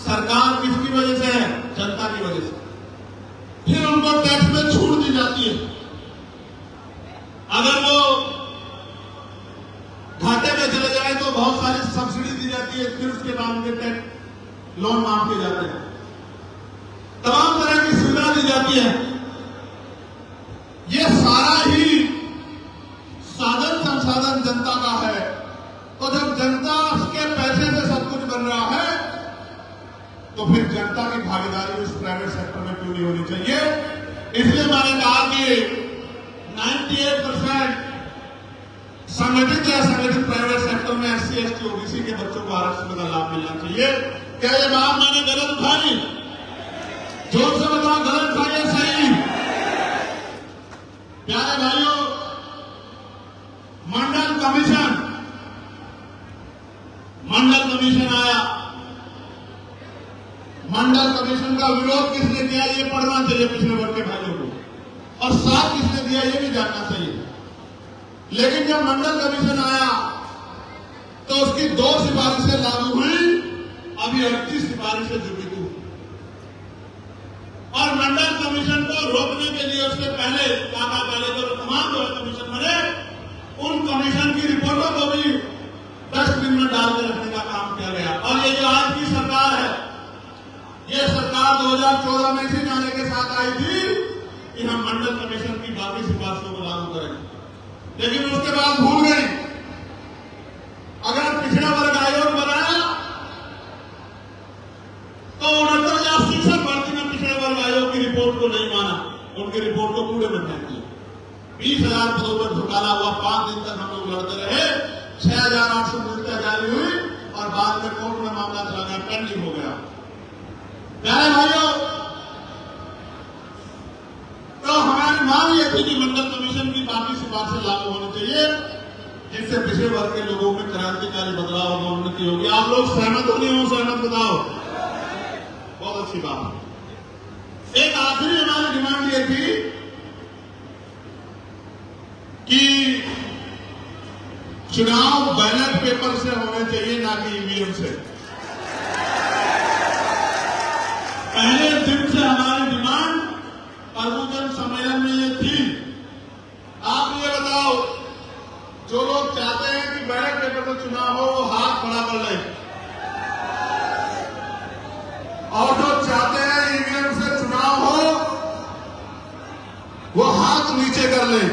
सरकार किसकी वजह से है? जनता की वजह से। फिर उनको टैक्स में छूट दी जाती है। अगर वो घाटे में चले जाए तो बहुत सारी सब्सिडी दी जाती है, फिर उसके बाद उनके टैक्स लोन माफ किए जाते हैं। तमाम तरह की सुविधा दी जाती है। ये सारा ही साधन संसाधन जनता का है। तो जब जनता के पैसे से सब कुछ बन रहा है तो फिर जनता की भागीदारी उस प्राइवेट सेक्टर में क्यों नहीं होनी चाहिए? मैंने कहा कि 98% संगठित या संगठित प्राइवेट सेक्टर में SC ST OBC के बच्चों को आरक्षण का लाभ मिलना चाहिए। क्या ये बात मैंने गलत उठाई? जोर से बताओ, गलत उठाई या सही? प्यारे भाइयों, मंडल कमीशन आया। मंडल कमीशन का विरोध किसने किया ये पढ़ना चाहिए पिछड़े वर्ग के भाइयों को, और साथ किसने दिया ये भी जानना चाहिए। लेकिन जब मंडल कमीशन आया तो उसकी 2 सिफारिशें लागू हुई, अभी 38 सिफारिशें जुड़ी हुई। और मंडल कमीशन को रोकने के लिए उसके पहले तो तमाम जो कमीशन बने, उन कमीशन की रिपोर्टों को भी डस्टबिन में डाल के रखने का काम किया गया। और ये जो आज की सरकार है, ये सरकार 2014 में इसी नारे के साथ आई थी कि हम मंडल कमीशन की बाकी सिफारिशों को लागू करेंगे, लेकिन उसके बाद भूल गई। अगर पिछड़ा वर्ग आयोग बनाया तो 69,000 शिक्षक भर्ती में पिछड़े वर्ग आयोग की रिपोर्ट को नहीं माना, उनकी रिपोर्ट को कूड़े में फेंक दिया। 20,000 पदों पर घोटाला हुआ, 5 दिन तक हम लोग लड़ते रहे, 6,800 नियुक्तियां जारी हुई और बाद में कोर्ट में मामला चला गया, पेंडिंग हो गया। प्यारे भाइयों, तो हमारी मांग यह थी कि मंडल कमीशन की बाकी सिफारिशें लागू होनी चाहिए, जिससे पिछड़े वर्ग के लोगों में क्रांतिकारी बदलाव और उन्नति होगी। आप लोग सहमत हो नहीं हो? सहमत बताओ। बहुत अच्छी बात। एक आखिरी हमारी डिमांड ये थी कि चुनाव बैलेट पेपर से होने चाहिए, ना कि ईवीएम से। पहले दिन से हमारी डिमांड प्रबुद्धन सम्मेलन में ये थी। आप ये बताओ, जो लोग चाहते हैं कि बैलेट पेपर में चुनाव हो वो हाथ खड़ा कर ले, और जो चाहते हैं ईवीएम से चुनाव हो वो हाथ नीचे कर ले।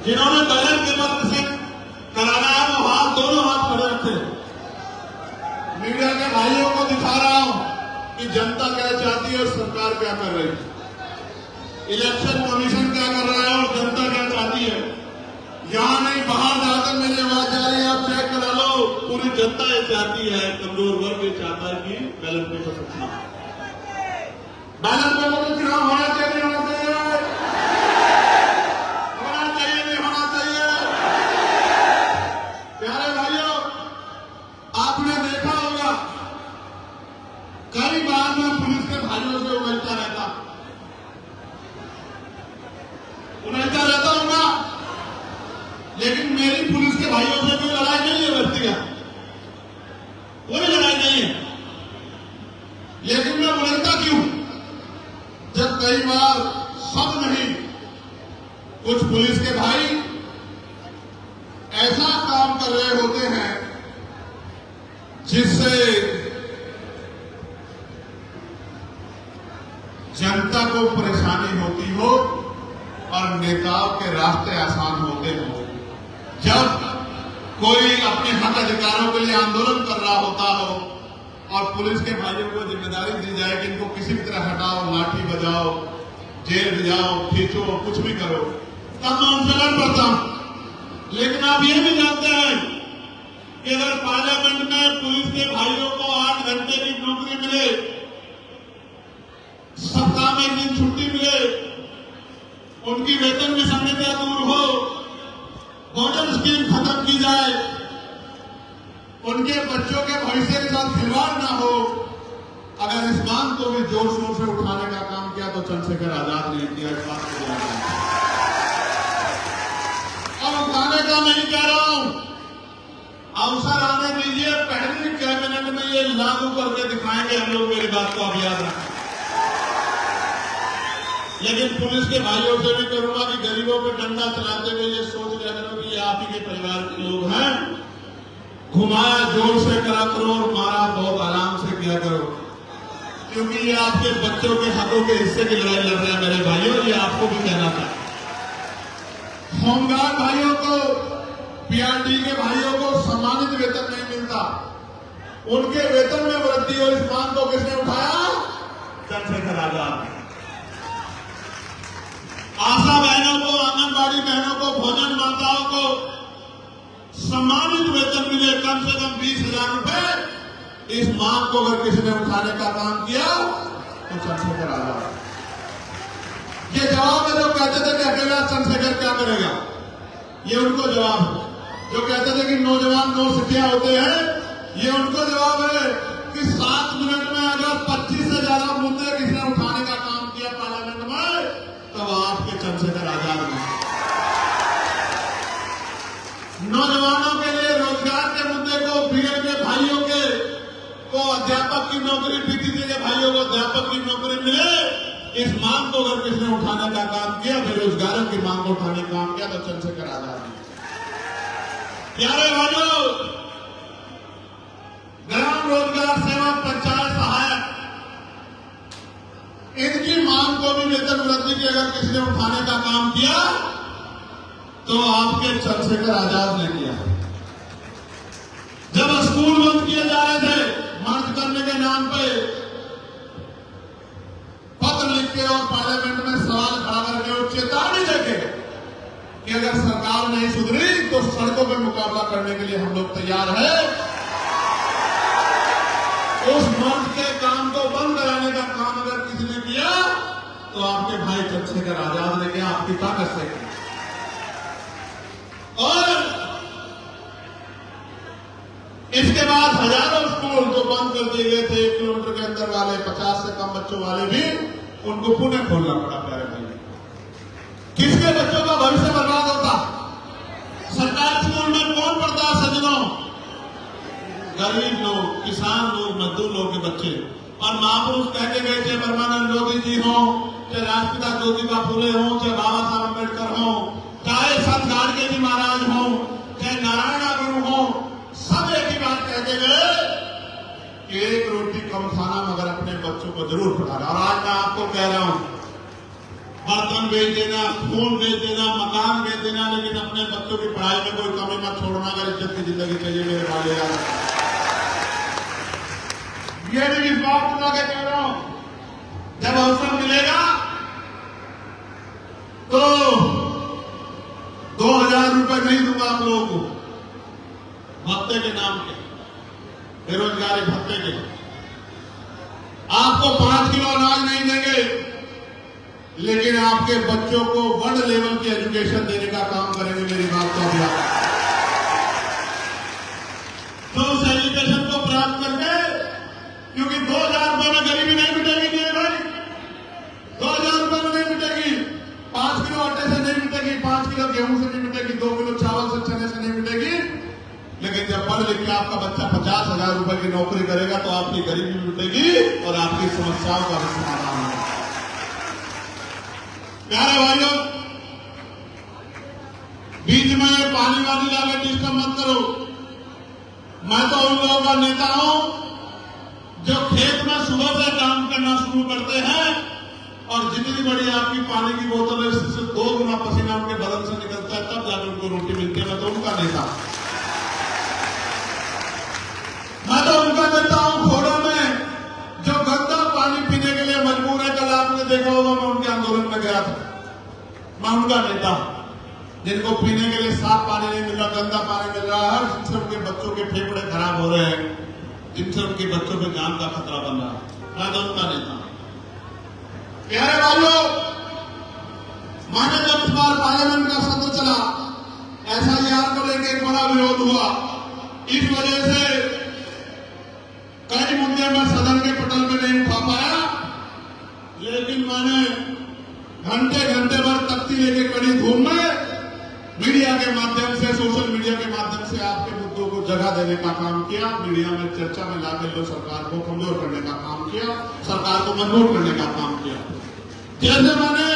जिन्होंने बैलेट पेपर से कराना है वो हाथ, दोनों हाथ खड़े रखे। मीडिया के भाइयों को दिखा रहा हूं कि जनता क्या चाहती है और सरकार क्या कर रही है। इलेक्शन कमीशन क्या कर रहा है और जनता क्या चाहती है। यहां नहीं, बाहर जाकर मेरी आवाज जा रही है, आप चेक करा लो। पूरी जनता ये चाहती है, कमजोर वर्ग ये चाहता है कि बैलेट पेपर से चुनाव, बैलेट पेपर में चुनाव होना चाहिए, नहीं होना चाहिए? होना चाहिए, नहीं होना चाहिए? प्यारे भाइयों, आपने देखा होगा कई बार मैं पुलिस के भाइयों से उलझता रहता हूंगा, लेकिन मेरी पुलिस के भाइयों से कोई लड़ाई नहीं है व्यक्तिगत, कोई लड़ाई नहीं है। लेकिन मैं उलझता क्यों? जब कई बार सब नहीं, कुछ पुलिस के भाई ऐसा काम कर रहे होते हैं जिससे जनता को परेशानी होती हो और नेताओं के रास्ते आसान होते हो। जब कोई अपने हक अधिकारों के लिए आंदोलन कर रहा होता हो और पुलिस के भाइयों को जिम्मेदारी दी जाए कि इनको किसी भी तरह हटाओ, लाठी बजाओ, जेल भिजाओ, खींचो, कुछ भी करो, तब मैं उनसे लड़ पड़ता हूं। लेकिन आप ये भी जानते हैं कि अगर पार्लियामेंट में पुलिस के भाइयों को 8 घंटे की नौकरी मिले, सप्ताह में 1 दिन छुट्टी मिले, उनकी वेतन में संगठित दूर हो, भोजन स्कीम खत्म की जाए, उनके बच्चों के भविष्य के साथ खिलवाड़ ना हो, अगर इस मांग को भी जोर शोर से उठाने का काम किया तो चंद्रशेखर आजाद ने किया। इस बात को और उठाने का नहीं कह रहा हूं, अवसर आने दीजिए, पहली कैबिनेट में ये लागू करके दिखाएंगे हम लोग, मेरी बात को आप याद रखें। लेकिन पुलिस के भाइयों से भी करूंगा कि गरीबों पे डंडा चलाते हुए ये सोच लिया करो कि ये आप ही के परिवार के लोग हैं, घुमाया जोर से करा करो और मारा बहुत आराम से किया करो, क्योंकि ये आपके बच्चों के हकों के हिस्से की लड़ाई लड़ रहे हैं मेरे भाइयों। ये आपको भी कहना था। होमगार्ड भाइयों को, पीआरडी के भाइयों को सम्मानित वेतन नहीं मिलता, उनके वेतन में वृद्धि हो, इस मांग को किसने उठाया? चंद्रशेखर आजाद। आशा बहनों को, आंगनबाड़ी बहनों को, भोजन माताओं को सम्मानित वेतन मिले कम से कम 20,000 रुपए, इस मांग को अगर किसी ने उठाने का काम किया तो चंद्रशेखर आजाद। ये जवाब है जो कहते थे कि अकेला चंद्रशेखर क्या करेगा, ये उनको जवाब है। जो कहते थे कि नौजवान नौसिखिया होते हैं, ये उनको जवाब है कि 7 मिनट में अगर 25 से ज्यादा मुद्दे किसी ने उठाने का काम किया पार्लियामेंट में, तब आपके चंद्रशेखर आजाद ने। नौजवानों के लिए रोजगार के मुद्दे को, बीएड के भाइयों को अध्यापक की नौकरी, पीटीसी के भाइयों को अध्यापक की नौकरी मिले, इस मांग को अगर किसने उठाने का काम किया, बेरोजगारों की मांग को उठाने का काम किया, तो चंद्रशेखर आजाद ने। प्यारे भाइयों, ग्राम रोजगार सेवक, पंचायत सहायक, इनकी मांग को भी वेतन वृद्धि की अगर किसी ने उठाने का काम किया तो आपके चंद्रशेखर आजाद ने किया। जब स्कूल बंद किए जा रहे थे मर्ज करने के नाम पे, पत्र लिख के और पार्लियामेंट में सवाल खड़ा करके और चेतावनी देके कि अगर सरकार नहीं सुधरी तो सड़कों पर मुकाबला करने के लिए हम लोग तैयार हैं, उस मर्ज के काम को बंद कराने का काम अगर किसी ने किया तो आपके भाई चंद्रशेखर आजाद ने किया, आपकी ताकत से किया। और इसके बाद हजारों स्कूल जो बंद कर दिए गए थे 1 किलोमीटर के अंदर वाले, 50 से कम बच्चों वाले भी, उनको पुनः खोलना पड़ा। प्यारे भाई, किसके बच्चों का भविष्य बर्बाद होता? सरकारी स्कूल में कौन पढ़ता है सज्जनों? गरीब लोग, किसान लोग, मजदूर लोग के बच्चे। और महापुरुष कहते गए, चाहे परमानंद जोगी जी हो, चाहे राष्ट्रपिता ज्योतिबा फुले हो, चाहे बाबा साहब अम्बेडकर हो, चाहे संत गाडगे जी महाराज हो, चाहे नारायण गुरु हो, सब एक ही बात कहते गए कि एक रोटी कम खाना मगर अपने बच्चों को जरूर पढ़ाना। और आज मैं आपको कह रहा हूं, बर्तन बेच देना, खून बेच देना, मकान बेच देना, लेकिन अपने बच्चों की पढ़ाई में कोई कमी मत छोड़ना। अगर इज्जत की जिंदगी चाहिए मेरे वाले यार, ये भी इस बात को मैं कह रहा हूं, जब अवसर मिलेगा तो 2,000 रुपए नहीं दूंगा आप लोगों को भत्ते के नाम के, बेरोजगारी भत्ते के। आपको 5 किलो अनाज नहीं देंगे, लेकिन आपके बच्चों को वर्ल्ड लेवल की एजुकेशन देने का काम करेंगे। मेरी बात को अभी तो उस एजुकेशन को प्राप्त करके, क्योंकि 2,000 रुपए में गरीबी नहीं मिटेगी मेरे भाई, 2,000 रुपए में नहीं मिटेगी, 5 किलो आटे से नहीं मिटेगी, 5 किलो गेहूं से नहीं मिटेगी, 2 किलो चावल से, चने से नहीं मिटेगी। लेकिन जब पढ़ लिख के आपका बच्चा 50,000 रुपए की नौकरी करेगा तो आपकी गरीबी मिटेगी और आपकी समस्याओं का भी समाधान होगा। प्यारे भाइयों, बीच में पानी वाली लाके डिस्टर्ब मत करो। मैं तो उन लोगों का नेता हूं जो खेत में सुबह से काम करना शुरू करते हैं और जितनी बड़ी आपकी पानी की बोतल है उससे 2 गुना पसीना उनके बदन से निकलता है, तब जाकर उनको रोटी मिलती है। मैं तो उनका नेता हूं खोड़ा में जो गंदा पानी पीने के लिए मजबूर है। कल आपने देखा होगा, मैं उनके आंदोलन में गया था। मैं उनका नेता हूं जिनको पीने के लिए साफ पानी नहीं मिल रहा, गंदा पानी मिल रहा है, जिनसे उनके बच्चों के फेफड़े खराब हो रहे हैं, जिनसे उनके बच्चों पे जान का खतरा बन रहा है। मैं तो उनका नेता हूं। प्यारे भाइयों, माने जब इस बार पार्लियामेंट का सत्र चला, SIR को लेकर एक बड़ा विरोध हुआ। इस वजह से कई मुद्दे मैं सदन के पटल में नहीं उठा पाया, लेकिन मैंने घंटे घंटे भर तख्ती लेके कड़ी धूम में मीडिया के माध्यम से, सोशल मीडिया के माध्यम से आपके मुद्दों को जगह देने का काम किया। मीडिया में चर्चा में लाकर लो सरकार को कमजोर करने का काम किया, सरकार को मजबूत करने का काम किया। जैसे मैंने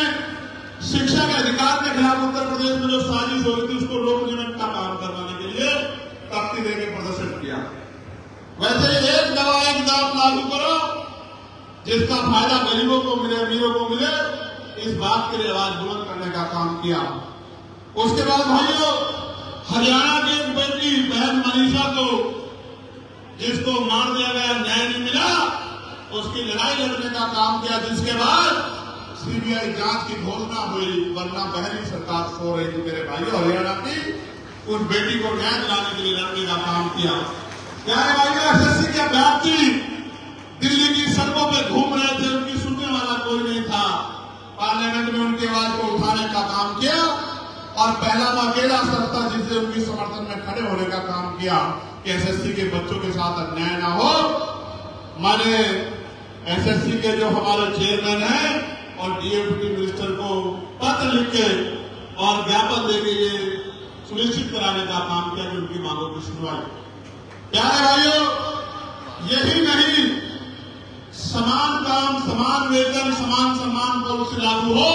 शिक्षा के अधिकार के खिलाफ उत्तर प्रदेश में जो साजिश हो रही थी उसको रोकने का काम करवाने के लिए तख्ती देकर प्रदर्शन किया। वैसे एक दवा एक दाम लागू करो जिसका फायदा गरीबों को मिले, अमीरों को मिले, इस बात के लिए आवाज बुलंद करने का काम किया। उसके बाद भाइयों, हरियाणा की एक बेटी बहन मनीषा को जिसको मार दिया गया, न्याय नहीं मिला, उसकी लड़ाई लड़ने का काम किया, जिसके बाद सीबीआई जांच की घोषणा हुई, वरना पहली सरकार सो रही थी मेरे भाइयों। हरियाणा की उस बेटी को न्याय दिलाने के लिए लड़ने का काम किया। प्यारे भाइयों, एसएससी के अभ्यर्थी दिल्ली की सड़कों पे घूम रहे थे, उनकी सुनने वाला कोई नहीं था। पार्लियामेंट में उनकी आवाज को उठाने का काम किया और पहला वो अकेला शख्स था जिसने उनकी समर्थन में खड़े होने का काम किया कि एसएससी के बच्चों के साथ अन्याय ना हो। माने एसएससी के जो हमारे चेयरमैन हैं और डीएमटी मिनिस्टर को पत्र लिख के और ज्ञापन देके ये सुनिश्चित कराने का काम किया कि उनकी मांगों की सुनवाई। प्यारे भाइयों, यही नहीं, समान काम, समान वेतन, समान सम्मान पॉलिसी लागू हो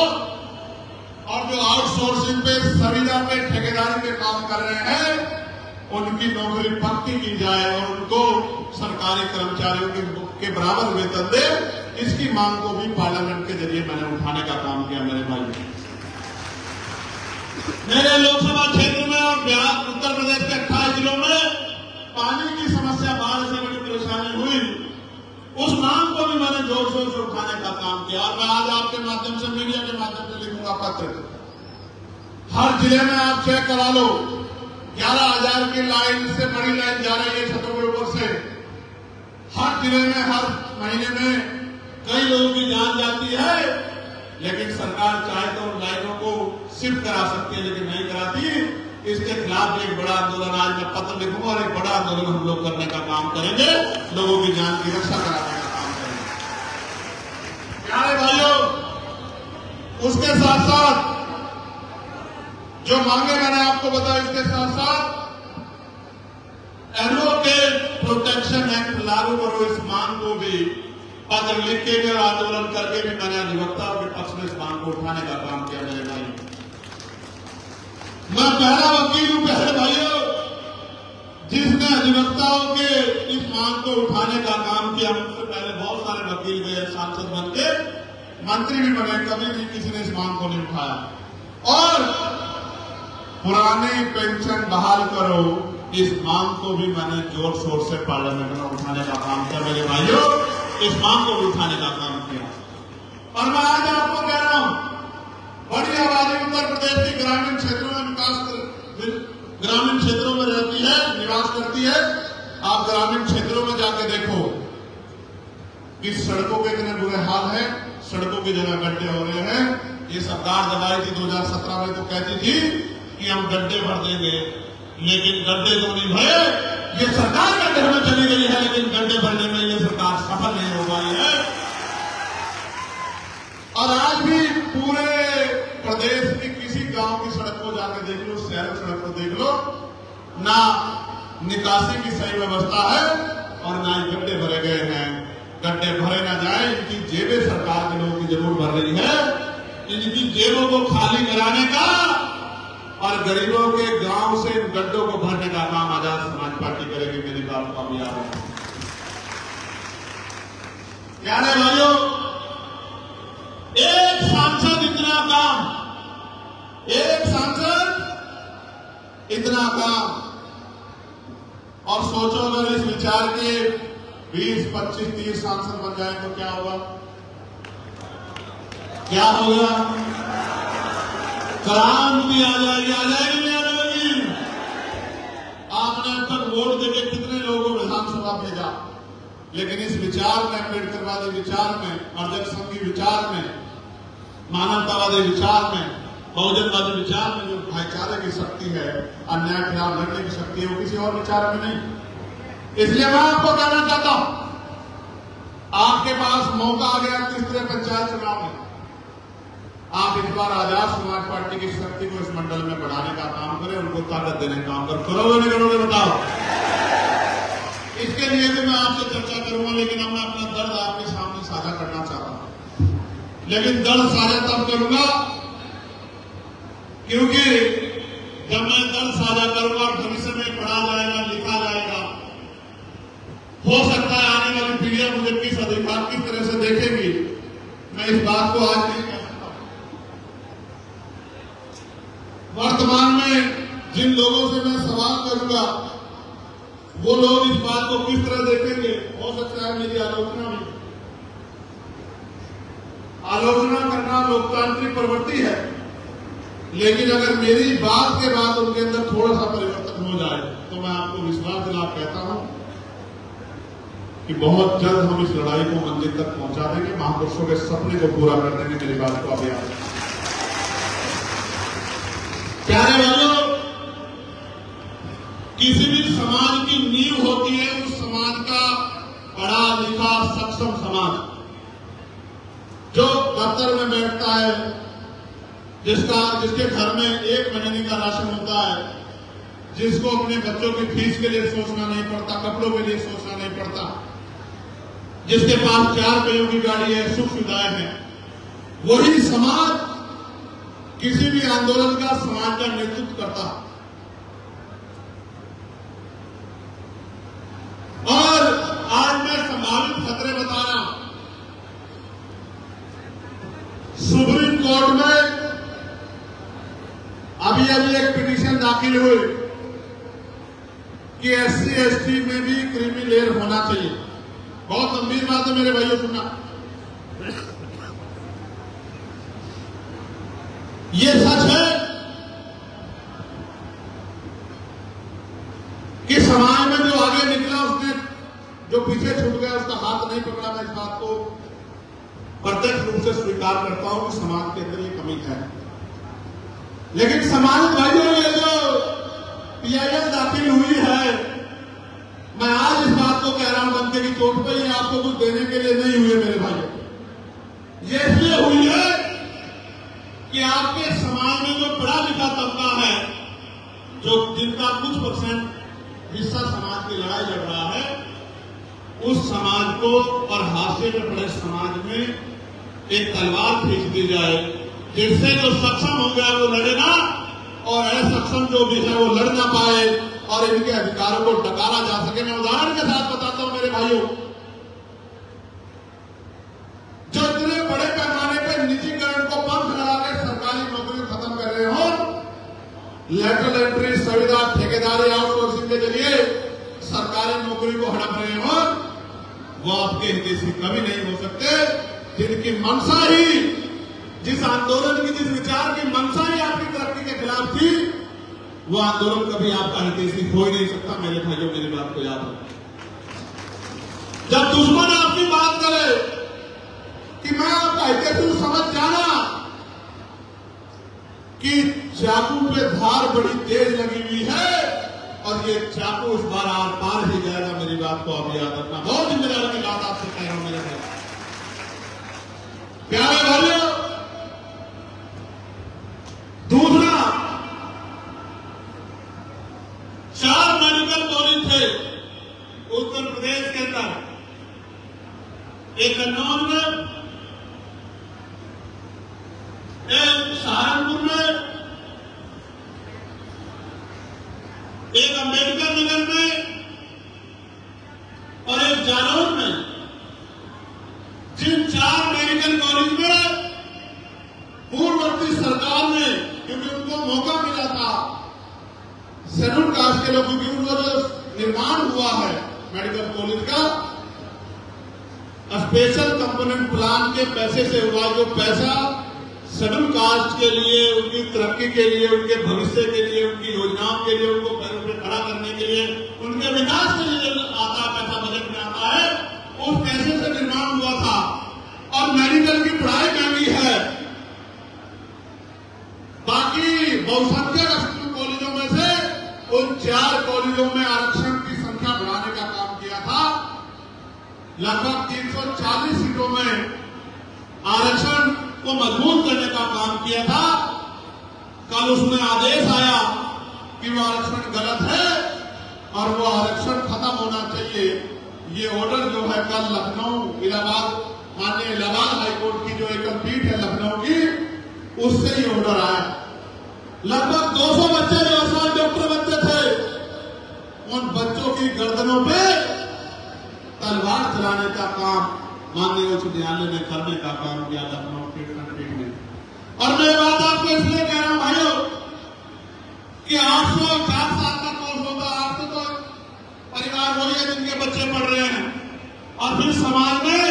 और जो आउटसोर्सिंग पे, संविदा पे, ठेकेदारी पे काम कर रहे हैं, उनकी नौकरी पक्की की जाए और उनको सरकारी कर्मचारियों के बराबर वेतन दे। इसकी मांग को भी पार्लियामेंट के जरिए मैंने उठाने का काम किया। मेरे भाई, मेरे लोकसभा क्षेत्र में और बिहार, उत्तर प्रदेश के 28 जिलों में पानी की समस्या, बाढ़ से बड़ी परेशानी हुई, उस मांग को भी मैंने जोर शोर से उठाने का काम किया। और मैं आज आपके माध्यम से, मीडिया के माध्यम से लिखूंगा पत्र। हर जिले में आप चेक करा लो, 11,000 की लाइन से बड़ी लाइन जा रही है छतों के ऊपर से। हर जिले में हर महीने में कई लोगों की जान जाती है, लेकिन सरकार चाहे तो उन लाइनों को शिफ्ट करा सकती है, लेकिन नहीं कराती। इसके खिलाफ एक बड़ा आंदोलन आज मैं पत्र लिखूंगा और एक बड़ा आंदोलन हम लोग करने का काम करेंगे, लोगों की जान की रक्षा कराने का काम करेंगे। प्यारे भाइयों, उसके साथ साथ जो मांगे मैंने आपको बताया, इसके साथ साथ एडवोकेट प्रोटेक्शन एक्ट लागू करो, इस मांग को भी पत्र लिख के भी और आंदोलन करके भी मैंने अधिवक्ताओं के पक्ष में इस मांग को उठाने का काम किया। मेरे भाई, मैं पहला वकील हूं प्यारे भाइयों जिसने अधिवक्ताओं के इस मांग को उठाने का काम किया। मुझसे पहले बहुत सारे वकील गए, सांसद बन के मंत्री भी बने, कभी भी किसी ने इस मांग को नहीं उठाया। और पुरानी पेंशन बहाल करो, इस मांग को भी मैंने जोर शोर से पार्लियामेंट में उठाने का काम किया। मेरे भाइयों, इस मांग को भी उठाने का काम किया। और मैं आज आपको कह रहा हूं, बड़ी आबादी उत्तर प्रदेश की ग्रामीण क्षेत्रों में ग्रामीण क्षेत्रों में रहती है, निवास करती है। आप ग्रामीण क्षेत्रों में जाके देखो कि सड़कों के कितने बुरे हाल हैं, सड़कों की जगह गड्ढे हो रहे हैं। ये सरकार जब आई थी 2017 में तो कहती थी कि हम गड्ढे भर देंगे, लेकिन गड्ढे तो नहीं भरे। ये सरकार गड्ढे में चली गई है, लेकिन गड्ढे भरने में ये सरकार सफल नहीं हो पाई है। और आज भी पूरे प्रदेश की किसी गांव की सड़क को जाकर देख लो, शहर की सड़क को देख लो, ना निकासी की सही व्यवस्था है और ना ही गड्ढे भरे गए हैं। गड्ढे भरे ना जाए, इनकी जेबें सरकार के लोगों की जरूर भर रही है। इनकी जेबों को खाली कराने का और गरीबों के गांव से इन गड्ढों को भरने का काम आजाद समाज पार्टी करेगी। मेरी बात को आप याद रखें। प्यारे भाइयों, एक सांसद इतना काम, एक सांसद इतना काम। और सोचो अगर इस विचार के 20, 25, 30 सांसद बन जाए तो क्या होगा? क्या होगा? क्रांति आ जाएगी, आ जाएगी नहीं आ जाएगी? आपने अब तक वोट देके कितने लोगों को विधानसभा भेजा, लेकिन इस विचार में, अम्बेडकरवादी विचार में, अर्जक संघी विचार में, मानवतावादी विचार में, बहुजनवादी विचार में जो भाईचारे की शक्ति है, अन्याय के खिलाफ लड़ने की शक्ति है, वो किसी और विचार में नहीं। इसलिए मैं आपको कहना चाहता हूं, आपके पास मौका आ गया तीसरे पंचायत चुनाव में। आप इस बार आजाद समाज पार्टी की शक्ति को इस मंडल में बढ़ाने का काम करें, उनको ताकत देने का काम करोगे नहीं करोगे बताओ? इसके लिए भी मैं आपसे चर्चा करूंगा, लेकिन अब मैं अपना दर्द आपके सामने साझा करना चाहता हूं। लेकिन दर्द साझा तब करूंगा क्योंकि जब मैं दर्द साझा करूंगा, भविष्य में पढ़ा जाएगा, लिखा जाएगा, हो सकता है आने वाली पीढ़ियां मुझे किस अधिकार किस तरह से देखेगी, मैं इस बात को आज नहीं कह सकता। वर्तमान में जिन लोगों से मैं सवाल करूंगा वो लोग इस बात को किस तरह देखेंगे, हो सकता है मेरी आलोचना भी। आलोचना करना लोकतांत्रिक प्रवृत्ति है, लेकिन अगर मेरी बात के बाद उनके अंदर थोड़ा सा परिवर्तन हो जाए तो मैं आपको विश्वास दिला कहता हूं कि बहुत जल्द हम इस लड़ाई को मंजिल तक पहुंचा देंगे, महापुरुषों के सपने को पूरा कर देंगे। मेरी बात को अभी याद रखें। प्यारे वालों, किसी भी समाज की नींव होती है उस समाज का पढ़ा लिखा सक्षम समाज, जो दफ्तर में बैठता है, जिसके घर में एक महीने का राशन होता है, जिसको अपने बच्चों की फीस के लिए सोचना नहीं पड़ता, कपड़ों के लिए सोचना नहीं पड़ता, जिसके पास 4 पहियों की गाड़ी है, सुख सुविधाएं हैं, वही समाज किसी भी आंदोलन का, समाज का नेतृत्व करता है। और आज मैं संभावित खतरे बता रहा हूं। सुप्रीम कोर्ट में अभी एक पिटीशन दाखिल हुई कि SC ST में भी क्रीमी लेयर होना चाहिए। बहुत गंभीर बात है मेरे भाइयों, सुनना। ये सच है कि समाज में जो आगे निकला उसने जो पीछे छूट गया उसका हाथ नहीं पकड़ा। मैं इस बात को प्रत्यक्ष रूप से स्वीकार करता हूं कि समाज के अंदर ये कमी है, लेकिन समाज भाइयों ये जो PIL दाखिल हुई है, मैं आज इस बात को कह रहा हूं बनते की चोट पे, ये आपको कुछ देने के लिए नहीं हुई है मेरे भाइयों। ये इसलिए हुई है कि आपके समाज में जो पढ़ा लिखा तबका है, जो जिनका कुछ % हिस्सा समाज की लड़ाई लड़ रहा है, उस समाज को और हाशिए में पड़े समाज में एक तलवार खींच दी जाए, जिससे जो सक्षम हो गया वो लड़े ना, और असक्षम जो भी है वो लड़ ना पाए और इनके अधिकारों को डकारा जा सके। मैं उदाहरण के साथ बताता हूं मेरे भाइयों, जो इतने बड़े पैमाने पर निजीकरण को पंख लगा के सरकारी नौकरी खत्म कर रहे हो, लेटरल एंट्री सुविधा ठेकेदारी आउटसोर्सिंग के जरिए सरकारी नौकरी को हड़प रहे हो, वो आपके हितैषी कभी नहीं हो सकते, जिनकी मंशा ही, जिस आंदोलन की, जिस विचार की मंशा ही आपकी तरक्की के खिलाफ थी, वो आंदोलन कभी आपका हितैषी हो ही नहीं सकता। मेरे भाइयों, मेरी बात को याद रखें। जब दुश्मन आपकी बात करे कि मैं आपका हितैषी समझ जाना कि चाकू पे धार बड़ी तेज लगी हुई है और ये चाकू इस बार आर पार ही जाएगा, मेरी बात को आप याद रखना। बहुत जिम्मेदारी की बात आपसे कह रहा हूं मेरे भाई। प्यारे भाइयों, दूसरा, 4 मेडिकल कॉलेज थे उत्तर प्रदेश के अंदर, एक कन्नौज में, एक सहारनपुर में, एक अंबेडकर नगर में और एक जालौर में। जिन 4 मेडिकल कॉलेज में पूर्ववर्ती सरकार ने, क्योंकि उनको मौका मिला था शेड्यूल कास्ट के लोगों की, उनको जो निर्माण हुआ है मेडिकल कॉलेज का, स्पेशल कंपोनेंट प्लान के पैसे से हुआ। जो पैसा शेड्यूल कास्ट के लिए, उनकी तरक्की के लिए, उनके भविष्य के लिए, उनकी योजनाओं के लिए, उनको पैरों पे खड़ा करने के लिए, उनके विकास के लिए आता पैसा बजट में आता है, उस पैसे से निर्माण हुआ था। और मेडिकल की पढ़ाई महंगी है। बाकी बहुसंख्यक स्कूल कॉलेजों में से उन 4 कॉलेजों में आरक्षण की संख्या बढ़ाने का काम किया था। लगभग 340 सीटों में आरक्षण को मजबूत करने का काम किया था। कल उसमें आदेश आया कि वो आरक्षण गलत है और वो आरक्षण खत्म होना चाहिए। ये ऑर्डर जो है कल लखनऊ इलाहाबाद, माननीय इलाहाबाद हाईकोर्ट की जो एक पीठ है लखनऊ की, उससे ये ऑर्डर आया। लगभग 200 बच्चे जो इस साल डॉक्टर बच्चे थे, उन बच्चों की गर्दनों पे तलवार चलाने का काम माननीय उच्च न्यायालय ने करने का काम किया लखनऊ के खंडपीठ में। और मैं बात आपको इसलिए कह रहा हूं भाइयों कि 800 4 साल का कोर्स होता है, 800 तो परिवार वही है जिनके बच्चे पढ़ रहे हैं। और फिर समाज में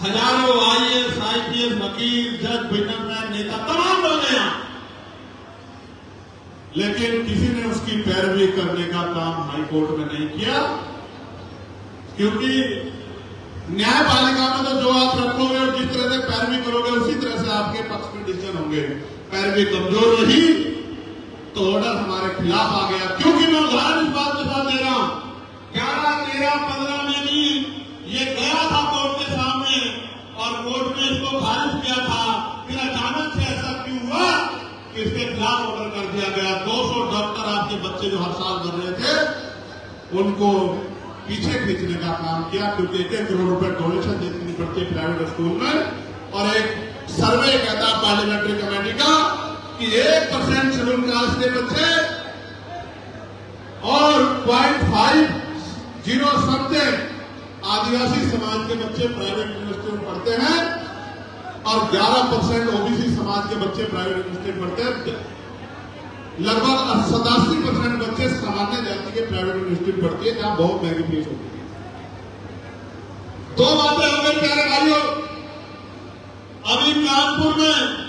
हजारों IAS, IPS, वकील, जज, बिजनेसमैन, नेता, तमाम लोग हैं यहां, लेकिन किसी ने उसकी पैरवी करने का काम हाईकोर्ट में नहीं किया, क्योंकि न्यायपालिका में तो जो आप रखोगे और जिस तरह से पैरवी करोगे उसी तरह से आपके पक्ष में डिसीजन होंगे। पैरवी कमजोर रही तो ऑर्डर हमारे खिलाफ आ गया। क्योंकि मैं उदाहरण इस बात के साथ दे रहा हूं, 11, 13, 15 में भी ये गया था कोर्ट के सामने और कोर्ट ने इसको खारिज किया था। फिर अचानक से ऐसा क्यों हुआ कि इसके खिलाफ ऑर्डर कर दिया गया। 200 डॉक्टर आपके बच्चे जो हर साल कर रहे थे उनको पीछे खींचने का काम किया, क्योंकि 1 करोड़ रुपए डोनेशन देनी पड़ती है प्राइवेट स्कूल में। और एक सर्वे कहता पार्लियामेंट्री कमेटी का कि 1% शेड्यूल कास्ट के बच्चे और 0.50 समथिंग आदिवासी समाज के बच्चे प्राइवेट यूनिवर्सिटी में पढ़ते हैं और 11% OBC समाज के बच्चे प्राइवेट यूनिवर्सिटी में पढ़ते हैं। लगभग 87% बच्चे सामान्य जाति के प्राइवेट यूनिवर्सिटी में पढ़ती है, जहां बहुत महंगी फीस होती है। 2 बातें हो गई प्यारे भाइयों। अभी कानपुर में